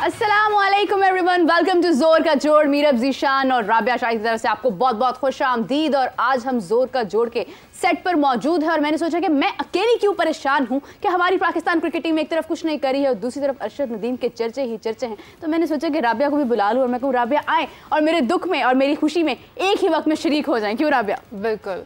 अस्सलामुअलैकुम everyone, welcome to जोर का जोड़। मीरब ज़ीशान और राबिया शाही की तरफ से आपको बहुत बहुत खुश आमदीद। और आज हम जोर का जोड़ के सेट पर मौजूद है और मैंने सोचा कि मैं अकेली क्यों परेशान हूं कि हमारी पाकिस्तान क्रिकेट टीम एक तरफ कुछ नहीं करी है और दूसरी तरफ अरशद नदीम के चर्चे ही चर्चे हैं। तो मैंने सोचा कि राबिया को भी बुला लूं और मैं कहूँ राबिया आए और मेरे दुख में और मेरी खुशी में एक ही वक्त में शरीक हो जाएं। क्यों राबिया? बिल्कुल।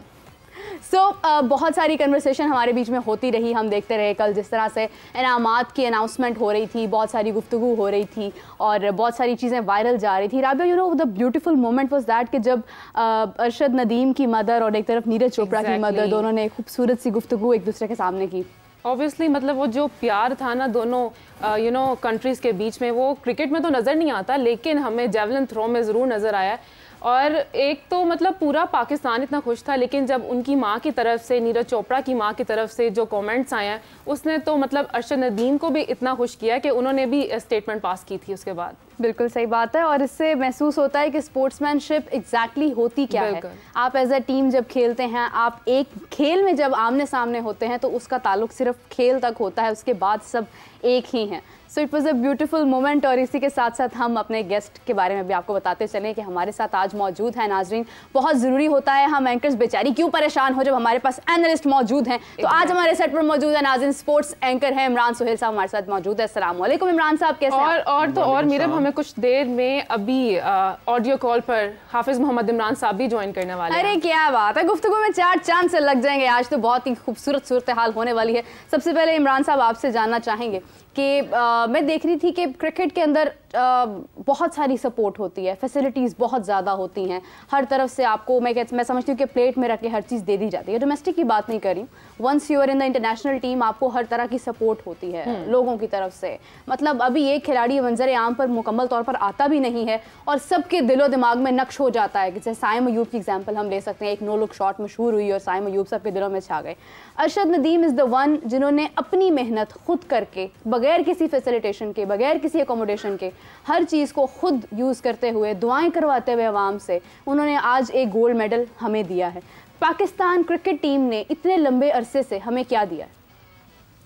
बहुत सारी कन्वर्सेशन हमारे बीच में होती रही। हम देखते रहे कल जिस तरह से इनामात की अनाउंसमेंट हो रही थी, बहुत सारी गुफ्तगू हो रही थी और बहुत सारी चीज़ें वायरल जा रही थी। Rabia, you know the beautiful moment was that कि जब अरशद नदीम की मदर और एक तरफ नीरज चोपड़ा की मदर, दोनों ने खूबसूरत सी गुफ्तगू एक दूसरे के सामने की। ऑब्वियसली मतलब वो जो प्यार था ना दोनों कंट्रीज़ के बीच में, वो क्रिकेट में तो नज़र नहीं आता लेकिन हमें जेवलिन थ्रो में ज़रूर नज़र आया। और एक तो मतलब पूरा पाकिस्तान इतना खुश था, लेकिन जब उनकी माँ की तरफ से, नीरज चोपड़ा की माँ की तरफ से जो कमेंट्स आए हैं, उसने तो मतलब अरशद नदीम को भी इतना खुश किया कि उन्होंने भी स्टेटमेंट पास की थी उसके बाद। बिल्कुल सही बात है और इससे महसूस होता है कि स्पोर्ट्समैनशिप एग्जैक्टली होती क्या है। आप एज अ टीम जब खेलते हैं, आप एक खेल में जब आमने सामने होते हैं तो उसका ताल्लुक सिर्फ खेल तक होता है, उसके बाद सब एक ही हैं। So it was a beautiful moment. और इसी के साथ साथ हम अपने गेस्ट के बारे में भी आपको बताते चलें कि हमारे साथ आज मौजूद है नाजरीन। बहुत ज़रूरी होता है, हम एंकर्स बेचारी क्यों परेशान हो जब हमारे पास एनालिस्ट मौजूद हैं। तो आज हमारे सेट पर मौजूद है नाज़रीन, स्पोर्ट्स एंकर हैं इमरान सुहेल साहब हमारे साथ मौजूद है। अस्सलाम वालेकुम इमरान साहब, कैसे हैं? और मीरब, हमें कुछ देर में अभी ऑडियो कॉल पर हाफिज मोहम्मद इमरान साहब भी ज्वाइन करने वाले हैं। अरे क्या बात है, गुफ्तगू में चार चांद से लग जाएंगे। आज तो बहुत ही खूबसूरत सूरत हाल होने वाली है। सबसे पहले इमरान साहब आपसे जानना चाहेंगे कि मैं देख रही थी कि क्रिकेट के अंदर बहुत सारी सपोर्ट होती है, फैसिलिटीज़ बहुत ज़्यादा होती हैं हर तरफ से। आपको मैं समझती हूँ कि प्लेट में रख के हर चीज़ दे दी जाती है। डोमेस्टिक की बात नहीं कर रही हूँ, once you are in the international team आपको हर तरह की सपोर्ट होती है लोगों की तरफ से। मतलब अभी एक खिलाड़ी मंजर आम पर मुकम्मल तौर पर आता भी नहीं है और सबके दिलो दिमाग में नक्श हो जाता है। जैसे साइम अयूब की एग्जाम्पल हम ले सकते हैं, एक नो लुक शॉट मशहूर हुई और साइम अयूब सबके दिलों में छा गए। Arshad Nadeem is the one जिन्होंने अपनी मेहनत खुद करके, बगैर किसी फैसिलिटेशन के, बगैर किसी अकोमोडेशन के, हर चीज़ को खुद यूज़ करते हुए, दुआएं करवाते हुए अवाम से, उन्होंने आज एक गोल्ड मेडल हमें दिया है। पाकिस्तान क्रिकेट टीम ने इतने लंबे अरसे से हमें क्या दिया है?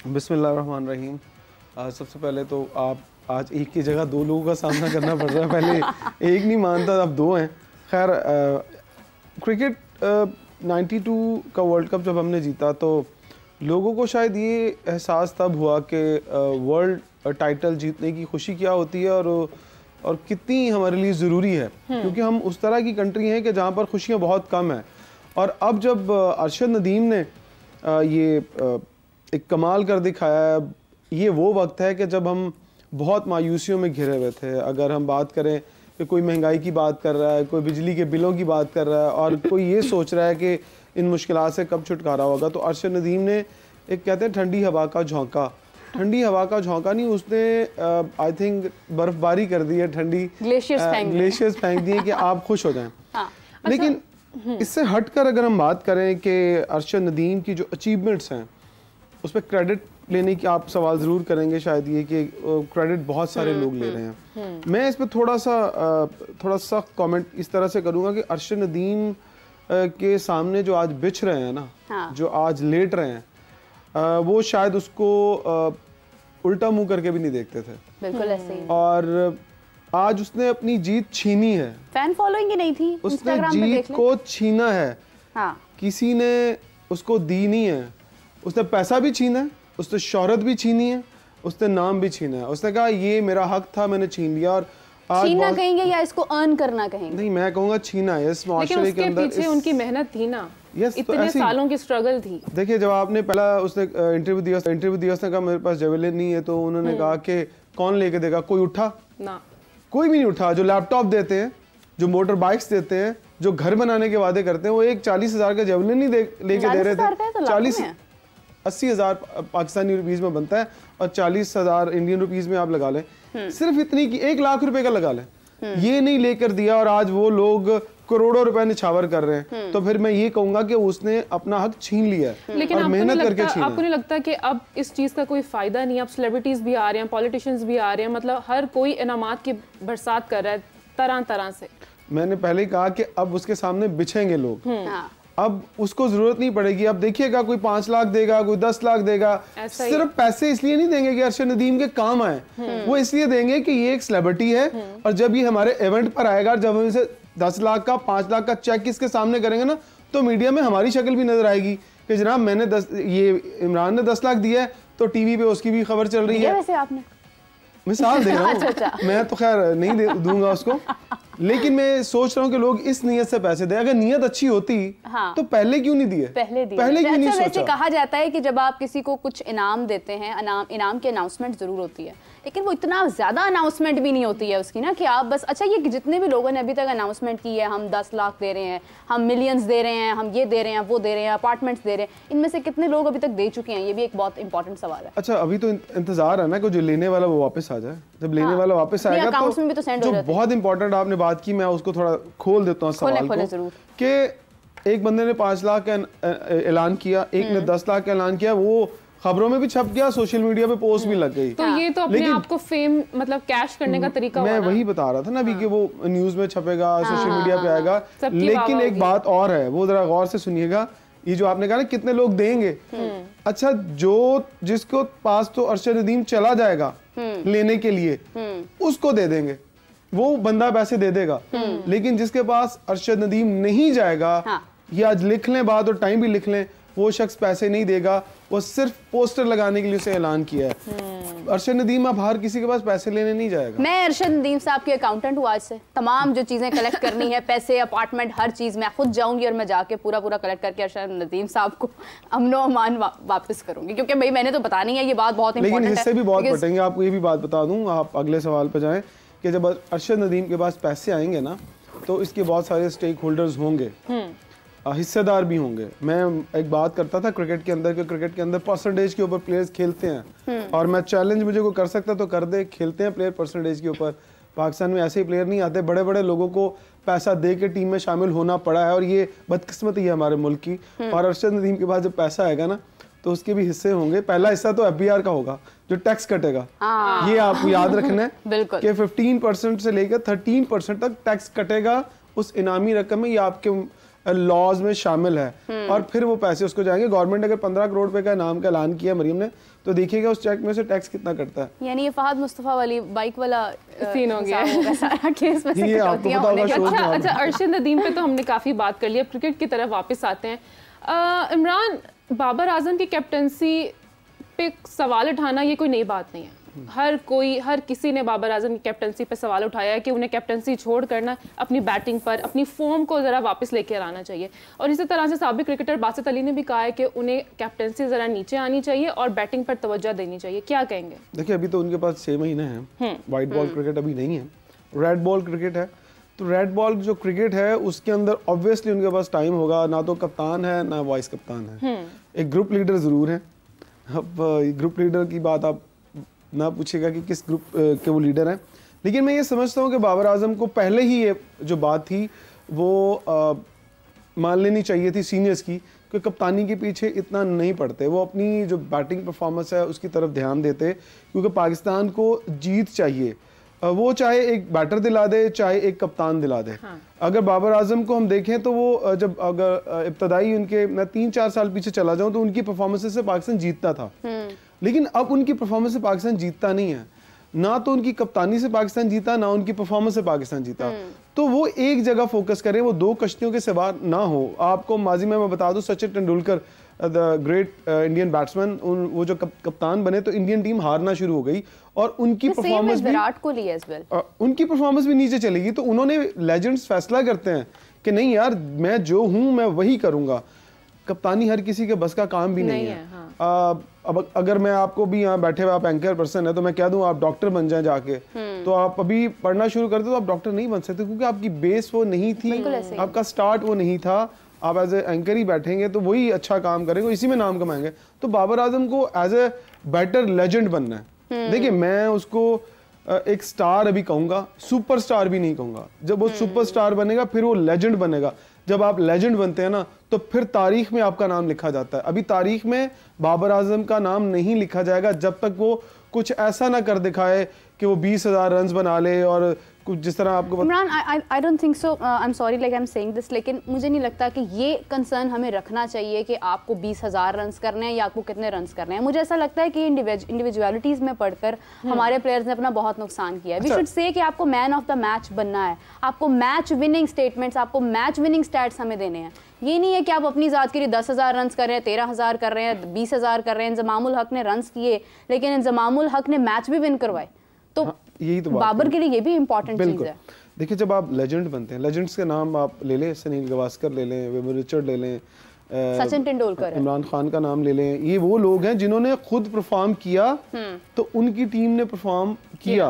बिस्मिल्लाहिर्रहमानिर्रहीम। सबसे पहले तो आप आज एक की जगह दो लोगों का सामना करना पड़ रहा है। पहले एक नहीं मानता, अब दो हैं। खैर, क्रिकेट 92 का वर्ल्ड कप जब हमने जीता तो लोगों को शायद ये एहसास तब हुआ कि वर्ल्ड टाइटल जीतने की खुशी क्या होती है और कितनी हमारे लिए ज़रूरी है, क्योंकि हम उस तरह की कंट्री हैं कि जहाँ पर खुशियाँ बहुत कम हैं। और अब जब अरशद नदीम ने ये एक कमाल कर दिखाया है, ये वो वक्त है कि जब हम बहुत मायूसियों में घिरे हुए थे। अगर हम बात करें कि कोई महंगाई की बात कर रहा है, कोई बिजली के बिलों की बात कर रहा है और कोई ये सोच रहा है कि इन मुश्किलात से कब छुटकारा होगा, तो अरशद नदीम ने एक कहते हैं ठंडी हवा का झोंका, ठंडी हवा का झोंका नहीं, उसने आई थिंक बर्फबारी कर दी है, ठंडी ग्लेशियर्स फेंक दिए कि आप खुश हो जाएं। हाँ। लेकिन इससे हटकर अगर हम बात करें कि अरशद नदीम की जो अचीवमेंट्स हैं उस पर क्रेडिट लेने की आप सवाल ज़रूर करेंगे शायद, ये कि क्रेडिट बहुत सारे लोग ले रहे हैं। मैं इस पर थोड़ा सा सख्त कमेंट इस तरह से करूँगा कि अरशद नदीम के सामने जो आज बिछ रहे हैं ना, हाँ। जो आज लेट रहे हैं, वो शायद उसको उल्टा मुंह करके भी नहीं देखते थे। बिल्कुल ऐसे ही। और आज उसने अपनी जीत छीनी है। फैन फॉलोइंग ही नहीं थी, उसने जीत को छीना है। हाँ। किसी ने उसको दी नहीं है। उसने पैसा भी छीना है, उसने शोहरत भी छीनी है, उसने नाम भी छीना है। उसने कहा ये मेरा हक था, मैंने छीन लिया। और छीनना कहेंगे या इसको अर्न करना कहेंगे? नहीं, मैं कहूँगा छीना है। इस माशरे के अंदर पीछे उनकी मेहनत थी ना, इतने तो सालों की स्ट्रगल थी। देखिए, जब आपने पहला उसने इंटरव्यू दिया, उसने कहा मेरे पास जेवलिन नहीं है, तो उन्होंने कहा कि कौन लेके देगा? कोई उठा ना, कोई भी नहीं उठा। जो लैपटॉप देते हैं, जो मोटर बाइक्स देते हैं, जो घर बनाने के वादे करते हैं, वो एक 40,000 का जेवलिन नहीं लेके दे रहे थे। 80,000 पाकिस्तानी रुपीस में बनता है और 40,000 इंडियन रुपीस में आप लगा लें, सिर्फ इतनी की 1 लाख रुपए का लगा लें, ये नहीं लेकर दिया। और आज वो लोग करोड़ों रुपए निछावर कर रहे हैं। तो फिर मैं ये कहूंगा कि उसने अपना हक छीन लिया है। लेकिन और मेहनत करके छीना। आपको नहीं लगता कि अब इस चीज का कोई फायदा नहीं? अब सेलिब्रिटीज भी आ रहे हैं, पॉलिटिशियंस भी आ रहे हैं, मतलब हर कोई इनामात की बरसात कर रहा है तरह तरह से। मैंने पहले ही कहा कि अब उसके सामने बिछेंगे लोग। अब उसको जरूरत नहीं पड़ेगी। अब देखिएगा कोई 5 लाख देगा, कोई 10 लाख देगा, सिर्फ पैसे इसलिए नहीं देंगे कि अरशद नदीम के काम आए, वो इसलिए देंगे कि ये एक सेलिब्रिटी है और जब ये हमारे इवेंट पर आएगा, जब हम इसे 10 लाख का 5 लाख का चेक इसके सामने करेंगे ना, तो मीडिया में हमारी शक्ल भी नजर आएगी कि जनाब मैंने ये इमरान ने 10 लाख दिया है, तो टीवी पे उसकी भी खबर चल रही है। वैसे आपने मिसाल दे रहा हूँ, मैं तो खैर नहीं दूंगा उसको, लेकिन मैं सोच रहा हूँ कि लोग इस नियत से पैसे दें। अगर नियत अच्छी होती तो पहले क्यों नहीं दिए, पहले क्यों नहीं सोचा? वैसे कहा जाता है कि जब आप किसी को कुछ इनाम देते हैं, इनाम की अनाउंसमेंट जरूर होती है, लेकिन वो इतना ज्यादा अनाउंसमेंट भी नहीं होती है उसकी ना, कि आप बस अच्छा ये जितने भी लोगों ने अभी तक अनाउंसमेंट की है, हम 10 लाख दे रहे हैं, हम मिलियंस दे रहे हैं, हम ये दे रहे हैं, वो दे रहे हैं, अपार्टमेंट्स दे रहे हैं, इनमें से कितने लोग अभी तक दे चुके हैं? ये भी एक बहुत इंपॉर्टेंट सवाल है। अच्छा, अभी तो इंतजार है ना कि जो लेने वाला वो वापस आ जाए। जब लेने वाला वापस आएगा तो जो बहुत इंपॉर्टेंट आपने बात की, मैं उसको थोड़ा खोल देता हूँ सवाल को, कि एक बंदे ने 5 लाख का ऐलान किया, एक ने 10 लाख का ऐलान किया, वो खबरों में भी छप गया, सोशल मीडिया पे पोस्ट भी लग गई। तो ये तो अपने आप को फेम मतलब कैश करने का तरीका मैं वही बता रहा था ना अभी कि वो न्यूज में छपेगा, सोशल मीडिया पे आएगा, लेकिन एक बात और है, वो जरा गौर से सुनिएगा। ये जो आपने कहा ना कितने लोग देंगे, अच्छा जिसको पास तो अरशद नदीम चला जाएगा लेने के लिए, उसको दे देंगे, वो बंदा पैसे दे देगा, लेकिन जिसके पास अरशद नदीम नहीं जाएगा, ये आज लिख लें बात और टाइम भी लिख लें, वो शख्स पैसे नहीं देगा, वो सिर्फ पोस्टर लगाने के लिए उसे ऐलान किया है। अरशद नदीम अब हर किसी के पास पैसे लेने नहीं जाएगा। मैं अरशद नदीम साहब की अकाउंटेंट हूँ, आज से तमाम जो चीजें कलेक्ट करनी है, पैसे, अपार्टमेंट, हर चीज मैं खुद जाऊंगी और मैं जाके पूरा कलेक्ट करके अरशद नदीम साहब को अमनो अमान वापस करूंगी, क्योंकि भाई मैंने तो बतानी है, ये बात बहुत इंपॉर्टेंट है। लेकिन इससे भी बहुत बटेंगे। आपको ये भी बात बता दूं, आप अगले सवाल पर जाएं, कि जब अरशद नदीम के पास पैसे आएंगे ना, तो इसके बहुत सारे स्टेक होल्डर्स होंगे, हिस्सेदार भी होंगे। मैं एक बात करता था क्रिकेट के अंदर, कि क्रिकेट के अंदर परसेंटेज के ऊपर प्लेयर्स खेलते हैं, और मैं चैलेंज मुझे कोई कर सकता तो कर दे, खेलते हैं प्लेयर परसेंटेज के ऊपर। पाकिस्तान में ऐसे ही प्लेयर नहीं आते, बड़े बड़े लोगों को पैसा दे के टीम में शामिल होना पड़ा है, और ये बदकिस्मती है हमारे मुल्क की। और अरशद नदीम के पास जब पैसा आएगा ना, तो उसके भी हिस्से होंगे। पहला हिस्सा तो FBR का होगा, जो टैक्स कटेगा, ये आपको याद रखना है कि 15% से लेकर 13% तक टैक्स कटेगा उस इनामी रकम में, ये आपके लॉज में शामिल है। और फिर वो पैसे उसको जाएंगे। गवर्नमेंट अगर 15 करोड़ रुपए का इनाम का ऐलान किया मरियम ने, तो देखिएगा उस चेक में से टैक्स कितना कटता है। यानी ये फहद मुस्तफा वाली बाइक वाला सीन हो गया सारा केस में से कटौतियां होने का। अच्छा, अरशद नदीम पे तो हमने काफी बात कर लिया, क्रिकेट की तरफ वापस आते हैं। इमरान, बाबर आजम की कैप्टनसी पे सवाल उठाना ये कोई नई बात नहीं है। हर किसी ने बाबर आजम की कैप्टनसी पे सवाल उठाया है कि उन्हें कैप्टनसी छोड़ करना, अपनी बैटिंग पर अपनी फॉर्म को ज़रा वापस लेकर आना चाहिए। और इसी तरह से साबिक क्रिकेटर बासित अली ने भी कहा है कि उन्हें कैप्टनसी ज़रा नीचे आनी चाहिए और बैटिंग पर तवज्जो देनी चाहिए। क्या कहेंगे? देखिए, अभी तो उनके पास 6 महीने हैं, वाइट बॉल क्रिकेट अभी नहीं है, रेड बॉल क्रिकेट है। तो रेड बॉल जो क्रिकेट है उसके अंदर ऑब्वियसली उनके पास टाइम होगा, ना तो कप्तान है ना वाइस कप्तान है, एक ग्रुप लीडर ज़रूर है। अब ग्रुप लीडर की बात आप ना पूछेगा कि किस ग्रुप के वो लीडर हैं, लेकिन मैं ये समझता हूँ कि बाबर आजम को पहले ही ये जो बात थी वो मान लेनी चाहिए थी सीनियर्स की, कि कप्तानी के पीछे इतना नहीं पड़ते, वो अपनी जो बैटिंग परफॉर्मेंस है उसकी तरफ ध्यान देते, क्योंकि पाकिस्तान को जीत चाहिए। वो चाहे एक बैटर दिला दे, चाहे एक कप्तान दिला दे। हाँ। अगर बाबर आजम को हम देखें तो वो जब अगर इब्तदाई उनके मैं 3-4 साल पीछे चला जाऊं तो उनकी परफॉर्मेंस से पाकिस्तान जीतता था, लेकिन अब उनकी परफॉर्मेंस से पाकिस्तान जीतता नहीं है। ना तो उनकी कप्तानी से पाकिस्तान जीता, ना उनकी परफॉर्मेंस से पाकिस्तान जीता। तो वो एक जगह फोकस करें, वो 2 कश्तियों के सवार ना हो। आपको माजी में मैं बता दूं, Sachin Tendulkar the great Indian batsman, वो जो कप्तान बने तो इंडियन टीम हारना शुरू हो गई, और उनकी परफॉर्मेंस भी विराट कोहली एज वेल, उनकी परफॉर्मेंस भी नीचे चलेगी। तो उन्होंने, लेजेंड्स फैसला करते हैं कि नहीं यार, मैं जो हूं मैं वही करूंगा। कप्तानी हर किसी के बस का काम भी नहीं है। हाँ। अब अगर मैं आपको भी यहाँ बैठे हुए आप एंकर पर्सन है तो मैं कह दूं आप डॉक्टर बन जाएं जाके, तो आप अभी पढ़ना शुरू कर दो तो आप डॉक्टर नहीं बन सकते, क्योंकि आपकी बेस वो नहीं थी, आपका स्टार्ट वो नहीं था। आप एज ए एंकर ही बैठेंगे तो वही अच्छा काम करेंगे, इसी में नाम कमाएंगे। तो बाबर आजम को एज ए बैटर लेजेंड बनना है। देखिए, मैं उसको एक स्टार अभी कहूंगा, सुपरस्टार भी नहीं कहूंगा। जब वो सुपरस्टार बनेगा फिर वो लेजेंड बनेगा। जब आप लेजेंड बनते हैं ना, तो फिर तारीख में आपका नाम लिखा जाता है। अभी तारीख में बाबर आजम का नाम नहीं लिखा जाएगा जब तक वो कुछ ऐसा ना कर दिखाए कि वो 20,000 रन बना ले और कुछ जिस तरह आपको Imran, I don't think so, I am sorry like I am saying this, लेकिन मुझे नहीं लगता कि ये कंसर्न हमें रखना चाहिए कि आपको 20,000 रन्स करने हैं या आपको कितने रन्स करने हैं। मुझे ऐसा लगता है कि इंडिविजुअलिटीज़ में पढ़कर हमारे प्लेयर्स ने अपना बहुत नुकसान किया है। वी शुड से कि आपको मैन ऑफ द मैच बनना है, आपको मैच विनिंग स्टेटमेंट्स, आपको मैच विनिंग स्टैट्स हमें देने हैं। ये नहीं है कि आप अपनी ज़ात के लिए 10,000 रन्स कर रहे हैं, 13,000 कर रहे हैं, 20,000 कर रहे हैं। इंजमामुल हक ने रन्स किए, लेकिन इंजमामुल हक ने मैच भी विन करवाए। तो यही तो बाबर के लिए ये भी इंपॉर्टेंट चीज़ है। देखिए, जब आप लेजेंड बनते हैं, लेजेंड्स के नाम आप ले लें, सुनील गावस्कर ले लें, विवियन रिचर्ड ले लें, सचिन तेंदुलकर, इमरान खान का नाम ले लें, ये वो लोग हैं जिन्होंने खुद परफॉर्म किया तो उनकी टीम ने परफॉर्म किया।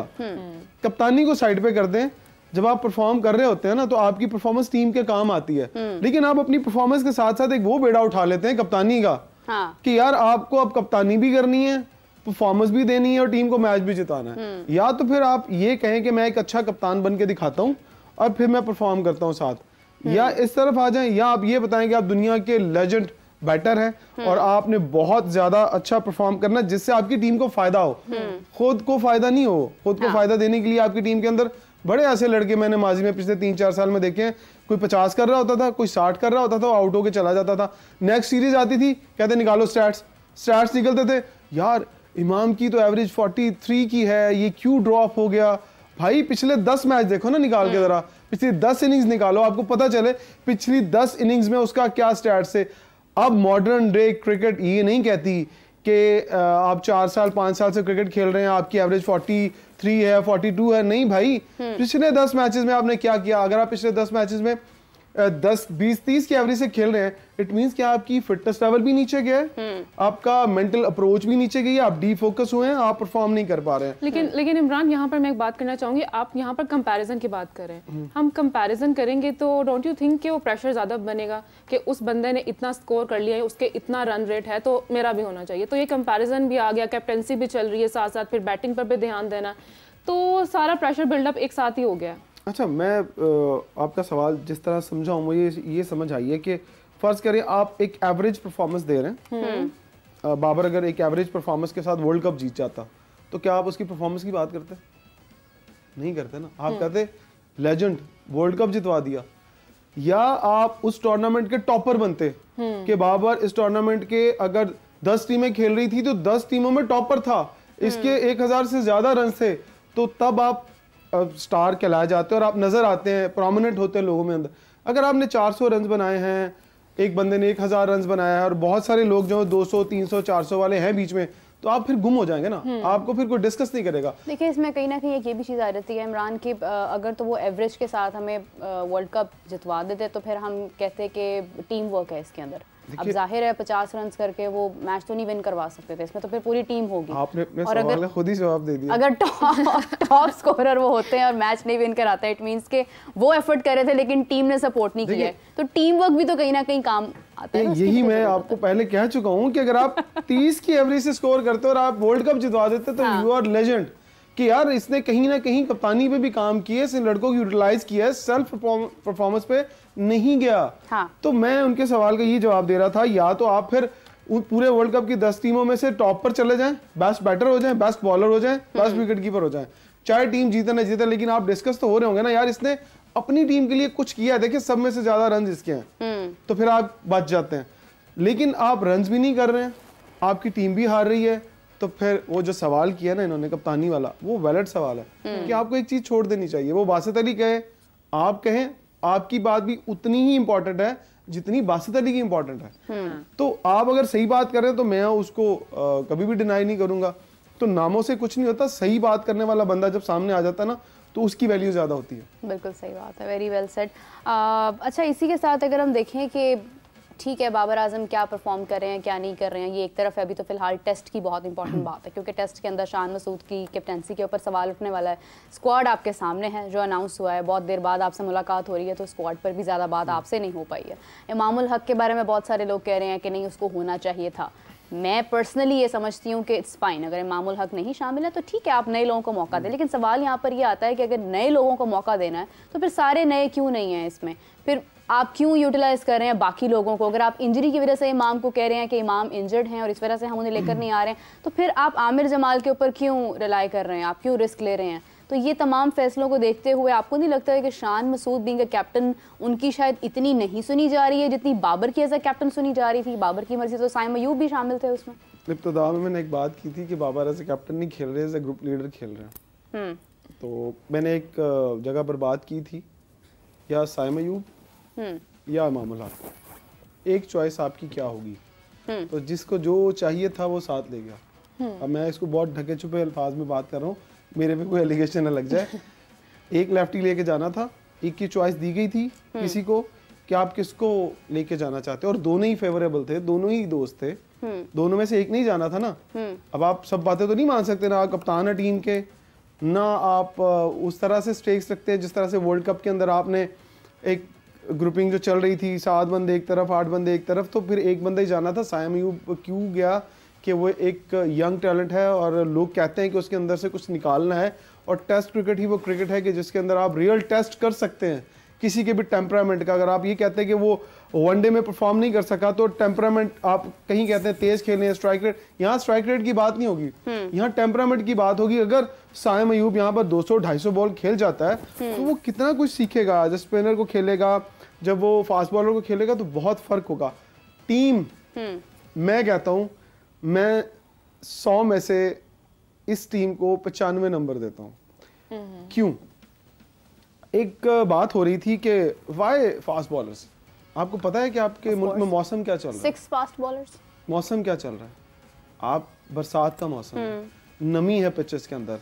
कप्तानी को साइड पे कर दें, जब आप परफॉर्म कर रहे होते हैं ना तो आपकी परफॉर्मेंस टीम के काम आती है, लेकिन आप अपनी परफॉर्मेंस के साथ साथ एक वो बेड़ा उठा लेते हैं कप्तानी का, कि यार आपको अब कप्तानी भी करनी है, परफॉर्मेंस भी देनी है और टीम को मैच भी जिताना है। या तो फिर आप ये कहें कि मैं एक अच्छा कप्तान बन के दिखाता हूँ और फिर मैं परफॉर्म करता हूँ साथ, या इस तरफ आ जाएं, या आप ये बताएं कि आप दुनिया के लेजेंड बैटर हैं और आपने बहुत ज्यादा अच्छा परफॉर्म करना जिससे आपकी टीम को फायदा हो, खुद को फायदा नहीं हो। खुद को फायदा देने के लिए आपकी टीम के अंदर बड़े ऐसे लड़के मैंने माजी में पिछले 3-4 साल में देखे हैं, कोई 50 कर रहा होता था, कोई 60 कर रहा होता था, आउट होके चला जाता था। नेक्स्ट सीरीज आती थी, कहते निकालो स्टैट्स निकलते थे, यार इमाम की तो एवरेज 43 की है, ये क्यों ड्रॉप हो गया। भाई पिछले 10 मैच देखो ना निकाल के जरा, पिछली 10 इनिंग्स निकालो, आपको पता चले पिछली 10 इनिंग्स में उसका क्या स्टैट्स है। अब मॉडर्न डे क्रिकेट ये नहीं कहती कि आप 4 साल 5 साल से क्रिकेट खेल रहे हैं, आपकी एवरेज 43 है, 42 है। नहीं भाई, पिछले 10 मैचेस में आपने क्या किया। अगर आप पिछले 10 मैचेस में 10, 20, 30 की एवरेज से खेल रहे हैं, इट मींस कि आपकी फिटनेस लेवल भी नीचे गया है, आपका मेंटल अप्रोच भी नीचे गई है, आप डीफोकस हुए हैं, आप परफॉर्म नहीं कर पा रहे हैं। लेकिन इमरान, यहाँ पर मैं एक बात करना चाहूंगी। आप यहाँ पर कंपैरिजन की बात करें, हम कंपैरिजन करेंगे तो डोंट यू थिंक कि वो प्रेशर ज्यादा बनेगा कि उस बंदे ने इतना स्कोर कर लिया है, उसके इतना रन रेट है तो मेरा भी होना चाहिए। तो ये कंपैरिजन भी आ गया, कैप्टेंसी भी चल रही है साथ साथ, फिर बैटिंग पर भी ध्यान देना, तो सारा प्रेशर बिल्डअप एक साथ ही हो गया। अच्छा, मैं आपका सवाल जिस तरह समझाऊं वो ये समझ आई है कि फर्ज करें आप एक एवरेज परफॉर्मेंस दे रहे हैं, बाबर अगर एक एवरेज परफॉर्मेंस के साथ वर्ल्ड कप जीत जाता तो क्या आप उसकी परफॉर्मेंस की बात करते? नहीं करते ना। आप कहते लेजेंड वर्ल्ड कप जितवा दिया, या आप उस टूर्नामेंट के टॉपर बनते कि बाबर इस टूर्नामेंट के अगर 10 टीमें खेल रही थी तो 10 टीमों में टॉपर था, इसके 1000 से ज्यादा रन थे, तो तब आप स्टार कहलाए जाते हैं और आप नजर आते हैं, प्रोमिनेंट होते हैं लोगों में अंदर। अगर आपने 400 रन बनाए हैं, एक बंदे ने 1000 रन बनाया है और बहुत सारे लोग जो 200, 300, 400 वाले हैं बीच में, तो आप फिर गुम हो जाएंगे ना, आपको फिर कोई डिस्कस नहीं करेगा। देखिए, इसमें कहीं ना कहीं एक ये भी चीज़ आ जाती है इमरान की, अगर तो वो एवरेज के साथ हमें वर्ल्ड कप जितवा देते तो फिर हम कहते कि टीम वर्क है इसके अंदर। अब जाहिर है 50 रन करके वो मैच तो नहीं विन करवा सकते थे, इसमें तो फिर पूरी टीम होगी। आपने अपने सवाल का खुद ही जवाब दे दिया। अगर टॉप स्कोरर वो होते हैं और मैच नहीं विन कराते, इट मींस के वो एफर्ट कर रहे थे लेकिन टीम ने सपोर्ट नहीं किया है, तो टीम वर्क भी तो कहीं ना कहीं काम आता है। यही मैं आपको पहले कह चुका हूँ कि अगर आप 30 की एवरेज से स्कोर करते और आप वर्ल्ड कप जितवा देते तो यू आर लेजेंड, कि यार इसने कहीं ना कहीं कप्तानी पे भी काम किया, इस लड़कों को यूटिलाइज किया है, सेल्फ परफॉर्मेंस पे नहीं गया। तो मैं उनके सवाल का ये जवाब दे रहा था, या तो आप फिर पूरे वर्ल्ड कप की 10 टीमों में से टॉप पर चले जाएं, बेस्ट बैटर हो जाएं, बेस्ट बॉलर हो जाएं, बेस्ट विकेट कीपर हो जाएं, चाहे टीम जीते ना जीते, लेकिन आप डिस्कस तो हो रहे होंगे ना, यार इसने अपनी टीम के लिए कुछ किया। देखिए, सब में से ज्यादा रन इसके हैं, तो फिर आप बच जाते हैं। लेकिन आप रन भी नहीं कर रहे हैं, आपकी टीम भी हार रही है, तो फिर वो जो सवाल किया ना इन्होंने कप्तानी वाला, वो वैलिड सवाल है कि आपको एक चीज छोड़ देनी चाहिए। वो बासित अली कहे, आप कहें, आपकी बात भी उतनी ही इंपॉर्टेंट है जितनी बासित अली की इंपॉर्टेंट है। तो आप अगर सही बात कर रहे हैं तो मैं उसको कभी भी डिनाई नहीं करूंगा। तो नामों से कुछ नहीं होता, सही बात करने वाला बंदा जब सामने आ जाता है ना तो उसकी वैल्यू ज्यादा होती है। बिल्कुल सही बात है, वेरी वेल सेड। अच्छा, इसी के साथ अगर हम देखें कि ठीक है बाबर आजम क्या परफॉर्म कर रहे हैं क्या नहीं कर रहे हैं, ये एक तरफ है। अभी तो फिलहाल टेस्ट की बहुत इंपॉर्टेंट बात है, क्योंकि टेस्ट के अंदर शान मसूद की कैप्टेंसी के ऊपर सवाल उठने वाला है। स्क्वाड आपके सामने है जो अनाउंस हुआ है, बहुत देर बाद आपसे मुलाकात हो रही है, तो स्क्वाड पर भी ज़्यादा बात आपसे नहीं हो पाई है। इमामुल हक के बारे में बहुत सारे लोग कह रहे हैं कि नहीं, उसको होना चाहिए था। मैं पर्सनली ये समझती हूँ कि इट्स फाइन, अगर इमामुल हक नहीं शामिल है तो ठीक है, आप नए लोगों को मौका दें। लेकिन सवाल यहाँ पर ये आता है कि अगर नए लोगों को मौका देना है तो फिर सारे नए क्यों नहीं हैं इसमें, फिर आप क्यों यूटिलाइज कर रहे हैं बाकी लोगों को? अगर आप इंजरी की वजह से इमाम को कह रहे हैं कि इमाम इंजर्ड हैं और इस वजह से हम उन्हें लेकर नहीं आ रहे हैं, तो फिर आप आमिर जमाल के ऊपर क्यों रिलाई कर रहे हैं, आप क्यों रिस्क ले रहे हैं? तो ये तमाम फैसलों को देखते हुए आपको नहीं लगता है कि Shan Masood being a captain उनकी शायद इतनी नहीं सुनी जा रही है जितनी बाबर की एज अ कैप्टन सुनी जा रही थी? बाबर की मर्जी तो साइम अयूब भी शामिल थे उसमें। इब्तिदा में मैंने एक बात की थी कि बाबर एज ए कैप्टन नहीं खेल रहे, एज ए ग्रुप लीडर खेल रहे हैं। तो मैंने एक जगह पर बात की थी, या साइम अयूब या इमाम उल हक, एक चॉइस आपकी क्या होगी? तो जिसको जो चाहिए था वो साथ ले गया। अब मैं इसको बहुत ढके छुपे अल्फाज में बात कर रहा हूँ, मेरे पे कोई एलिगेशन न लग जाए। एक लेफ्टी लेके जाना था, एक की चॉइस दी गई थी किसी को कि आप किसको लेके जाना चाहते हो, और दोनों ही फेवरेबल थे, दोनों ही दोस्त थे, दोनों में से एक नहीं जाना था ना। अब आप सब बातें तो नहीं मान सकते ना, आप कप्तान है टीम के, ना आप उस तरह से स्टेक्स रखते हैं जिस तरह से वर्ल्ड कप के अंदर आपने एक ग्रुपिंग जो चल रही थी, 7 बंदे एक तरफ 8 बंदे एक तरफ, तो फिर एक बंदा ही जाना था। साइम अयूब क्यों गया कि वो एक यंग टैलेंट है और लोग कहते हैं कि उसके अंदर से कुछ निकालना है, और टेस्ट क्रिकेट ही वो क्रिकेट है कि जिसके अंदर आप रियल टेस्ट कर सकते हैं किसी के भी टेम्परामेंट का। अगर आप ये कहते हैं कि वो वनडे में परफॉर्म नहीं कर सका, तो टेम्परामेंट आप कहीं कहते हैं तेज खेलने, स्ट्राइक रेट, यहाँ स्ट्राइक रेट की बात नहीं होगी, यहाँ टेम्परामेंट की बात होगी। अगर साइम अयूब यहाँ पर 200-250 बॉल खेल जाता है तो वो कितना कुछ सीखेगा, जब स्पिनर को खेलेगा, जब वो फास्ट बॉलर को खेलेगा, तो बहुत फर्क होगा। टीम मैं कहता हूँ, मैं 100 में से इस टीम को 95 नंबर देता हूँ। क्यों? एक बात हो रही थी कि वाई फास्ट बॉलर्स, आपको पता है कि आपके मुल्क में मौसम क्या चल रहा है? 6 फास्ट बॉलर्स। मौसम क्या चल रहा है? आप बरसात का मौसम है, नमी है पिचेस के अंदर,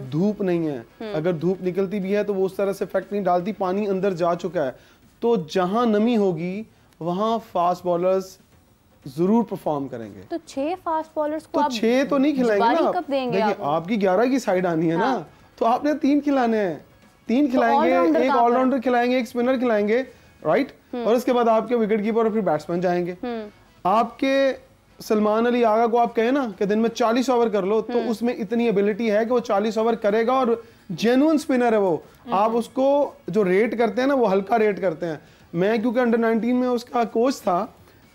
धूप नहीं है। अगर धूप निकलती भी है तो वो उस तरह से इफेक्ट नहीं डालती, पानी अंदर जा चुका है। तो जहां नमी होगी वहां फास्ट बॉलर्स जरूर परफॉर्म करेंगे। तो 6 फास्ट बॉलर्स को तो आप 6 तो नहीं खिलाएंगे ना, कब देंगे? देखिए आपकी 11 की साइड आनी है ना, तो आपने 3 खिलाने हैं, 3 खिलाएंगे, एक ऑलराउंडर खिलाएंगे, एक स्पिनर खिलाएंगे, राइट? और उसके बाद आपके विकेट कीपर और फिर बैट्समैन जाएंगे। आपके सलमान अली आगा को आप कहें ना कि दिन में 40 ओवर कर लो, तो उसमें इतनी एबिलिटी है कि वो 40 ओवर करेगा, और जेन्युइन स्पिनर है वो। आप उसको जो रेट करते हैं ना, वो हल्का रेट करते हैं। मैं क्योंकि अंडर 19 में उसका कोच था,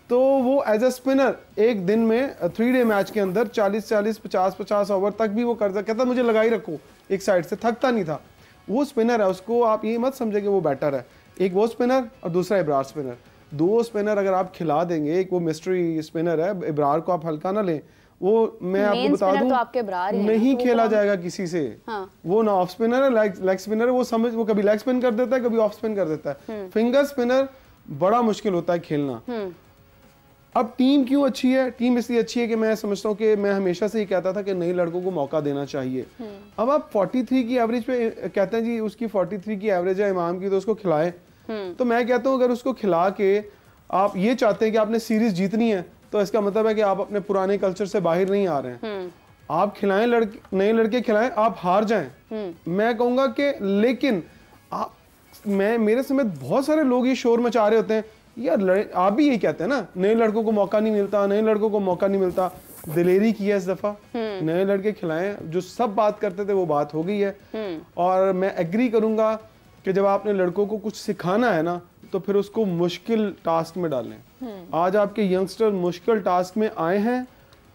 तो वो एज अ स्पिनर एक दिन में 3 डे मैच के अंदर 40-40, 50-50 ओवर तक भी वो करता, कहता मुझे लगा ही रखो एक साइड से, थकता नहीं था। वो स्पिनर है, उसको आप ये मत समझे कि वो बैटर है। एक वो स्पिनर और दूसरा इब्रार स्पिनर, 2 स्पिनर अगर आप खिला देंगे, एक वो मिस्ट्री स्पिनर है, इब्रार को आप हल्का ना लें, वो मैं आपको बता दूं, तो आपके इब्रार ही नहीं खेला जाएगा किसी से। वो ना ऑफ स्पिनर है, लेग स्पिनर है, वो समझ, वो कभी लेग स्पिन कर देता है, कभी ऑफ स्पिन कर देता है। फिंगर स्पिनर बड़ा मुश्किल होता है खेलना। अब टीम क्यों अच्छी है? टीम इसलिए अच्छी है कि मैं समझता हूँ कि मैं हमेशा से ही कहता था कि नए लड़कों को मौका देना चाहिए। अब आप 43 की एवरेज पे कहते हैं जी उसकी 43 की एवरेज है इमाम की, तो उसको खिलाएं। तो मैं कहता हूँ अगर उसको खिला के आप ये चाहते हैं कि आपने सीरीज जीतनी है, तो इसका मतलब है कि आप अपने पुराने कल्चर से बाहर नहीं आ रहे हैं। आप खिलाएं, नए लड़के खिलाएं, आप हार जाएं। मैं कहूँगा कि लेकिन मेरे समेत बहुत सारे लोग ये शोर मचा रहे होते हैं, यार आप भी यही कहते हैं ना, नए लड़कों को मौका नहीं मिलता, नए लड़कों को मौका नहीं मिलता। दिलेरी की है इस दफा, नए लड़के खिलाएं। जो सब बात करते थे वो बात हो गई है। और मैं एग्री करूंगा कि जब आपने लड़कों को कुछ सिखाना है ना, तो फिर उसको मुश्किल टास्क में डालें। आज आपके यंगस्टर मुश्किल टास्क में आए हैं,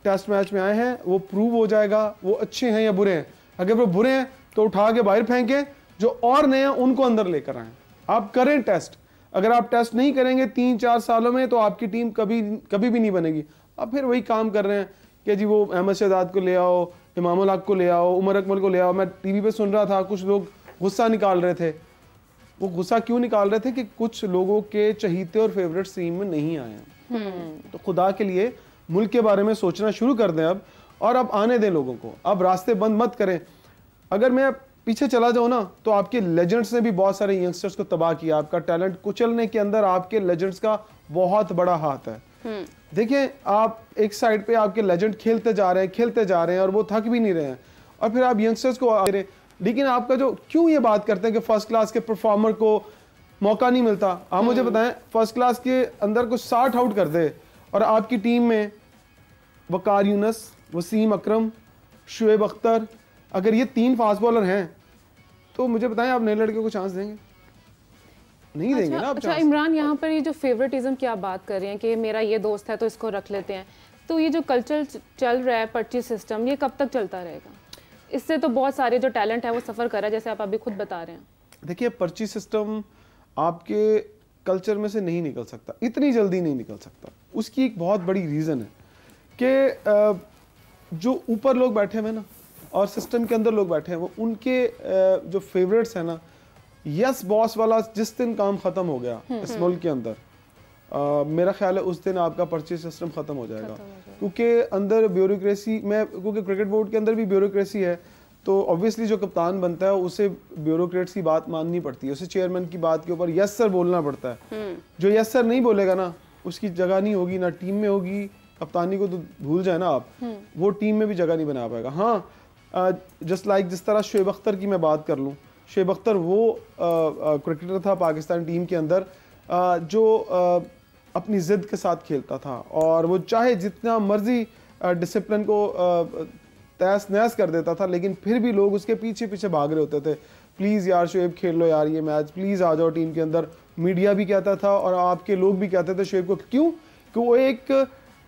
टेस्ट मैच में आए हैं, वो प्रूव हो जाएगा वो अच्छे हैं या बुरे हैं। अगर वो बुरे हैं तो उठा के बाहर फेंकें, जो और नए हैं उनको अंदर लेकर आए। आप करें टेस्ट। अगर आप टेस्ट नहीं करेंगे 3-4 सालों में, तो आपकी टीम कभी भी नहीं बनेगी। अब फिर वही काम कर रहे हैं कि जी वो अहमद शहजाद को ले आओ, इमाम उल हक को ले आओ, उमर अकमल को ले आओ। मैं टीवी पे सुन रहा था, कुछ लोग गुस्सा निकाल रहे थे। वो गुस्सा क्यों निकाल रहे थे कि कुछ लोगों के चहीते और फेवरेट टीम में नहीं आए हैं। तो खुदा के लिए मुल्क के बारे में सोचना शुरू कर दें अब, और अब आने दें लोगों को। अब रास्ते बंद मत करें। अगर मैं पीछे चला जाऊं ना, तो आपके लेजेंड्स ने भी बहुत सारे यंगस्टर्स को तबाह किया। आपका टैलेंट कुचलने के अंदर आपके लेजेंड्स का बहुत बड़ा हाथ है। देखिए, आप एक साइड पे आपके लेजेंड खेलते जा रहे हैं और वो थक भी नहीं रहे हैं, और फिर आप यंगस्टर्स को आ रहे हैं। लेकिन आपका जो क्यों ये बात करते हैं कि फर्स्ट क्लास के परफॉर्मर को मौका नहीं मिलता, आप मुझे बताएं, फर्स्ट क्लास के अंदर को 60 आउट कर दे और आपकी टीम में वकार यूनस, वसीम अकरम, शुएब अख्तर, अगर ये 3 फास्ट बॉलर हैं, तो मुझे बताएं आप नए लड़के को चांस देंगे? नहीं देंगे ना आप। अच्छा इमरान, यहाँ पर ये जो फेवरेटिज्म की आप बात कर रहे हैं कि मेरा ये दोस्त है तो इसको रख लेते हैं, तो ये जो कल्चर चल रहा है, पर्ची सिस्टम, ये कब तक चलता रहेगा? इससे तो बहुत सारे जो टैलेंट है वो सफ़र कर रहा है, जैसे आप अभी खुद बता रहे हैं। देखिए पर्ची सिस्टम आपके कल्चर में से नहीं निकल सकता, इतनी जल्दी नहीं निकल सकता। उसकी एक बहुत बड़ी रीज़न है कि जो ऊपर लोग बैठे हुए ना और सिस्टम के अंदर लोग बैठे हैं, वो उनके जो फेवरेट्स हैं ना, यस बॉस वाला जिस दिन काम ख़त्म हो गया इस मुल्क के अंदर, मेरा ख्याल है उस दिन आपका पर्ची सिस्टम ख़त्म हो जाएगा। क्योंकि अंदर ब्यूरोक्रेसी में, क्योंकि क्रिकेट बोर्ड के अंदर भी ब्यूरोक्रेसी है, तो ऑब्वियसली जो कप्तान बनता है उसे ब्यूरोक्रेट्स की बात माननी पड़ती है, उसे चेयरमैन की बात के ऊपर यस सर बोलना पड़ता है। जो यस सर नहीं बोलेगा ना, उसकी जगह नहीं होगी, ना टीम में होगी। कप्तानी को तो भूल जाए ना आप, वो टीम में भी जगह नहीं बना पाएगा। हाँ, जस्ट लाइक जिस तरह शोएब अख्तर की मैं बात कर लूँ, शोएब अख्तर वो क्रिकेटर था पाकिस्तान टीम के अंदर जो अपनी ज़िद के साथ खेलता था, और वो चाहे जितना मर्जी डिसिप्लिन को तहस नहस कर देता था, लेकिन फिर भी लोग उसके पीछे पीछे भाग रहे होते थे, प्लीज़ यार शोएब खेल लो यार ये मैच, प्लीज़ आ जाओ टीम के अंदर। मीडिया भी कहता था और आपके लोग भी कहते थे शोएब को, क्यों कि वो एक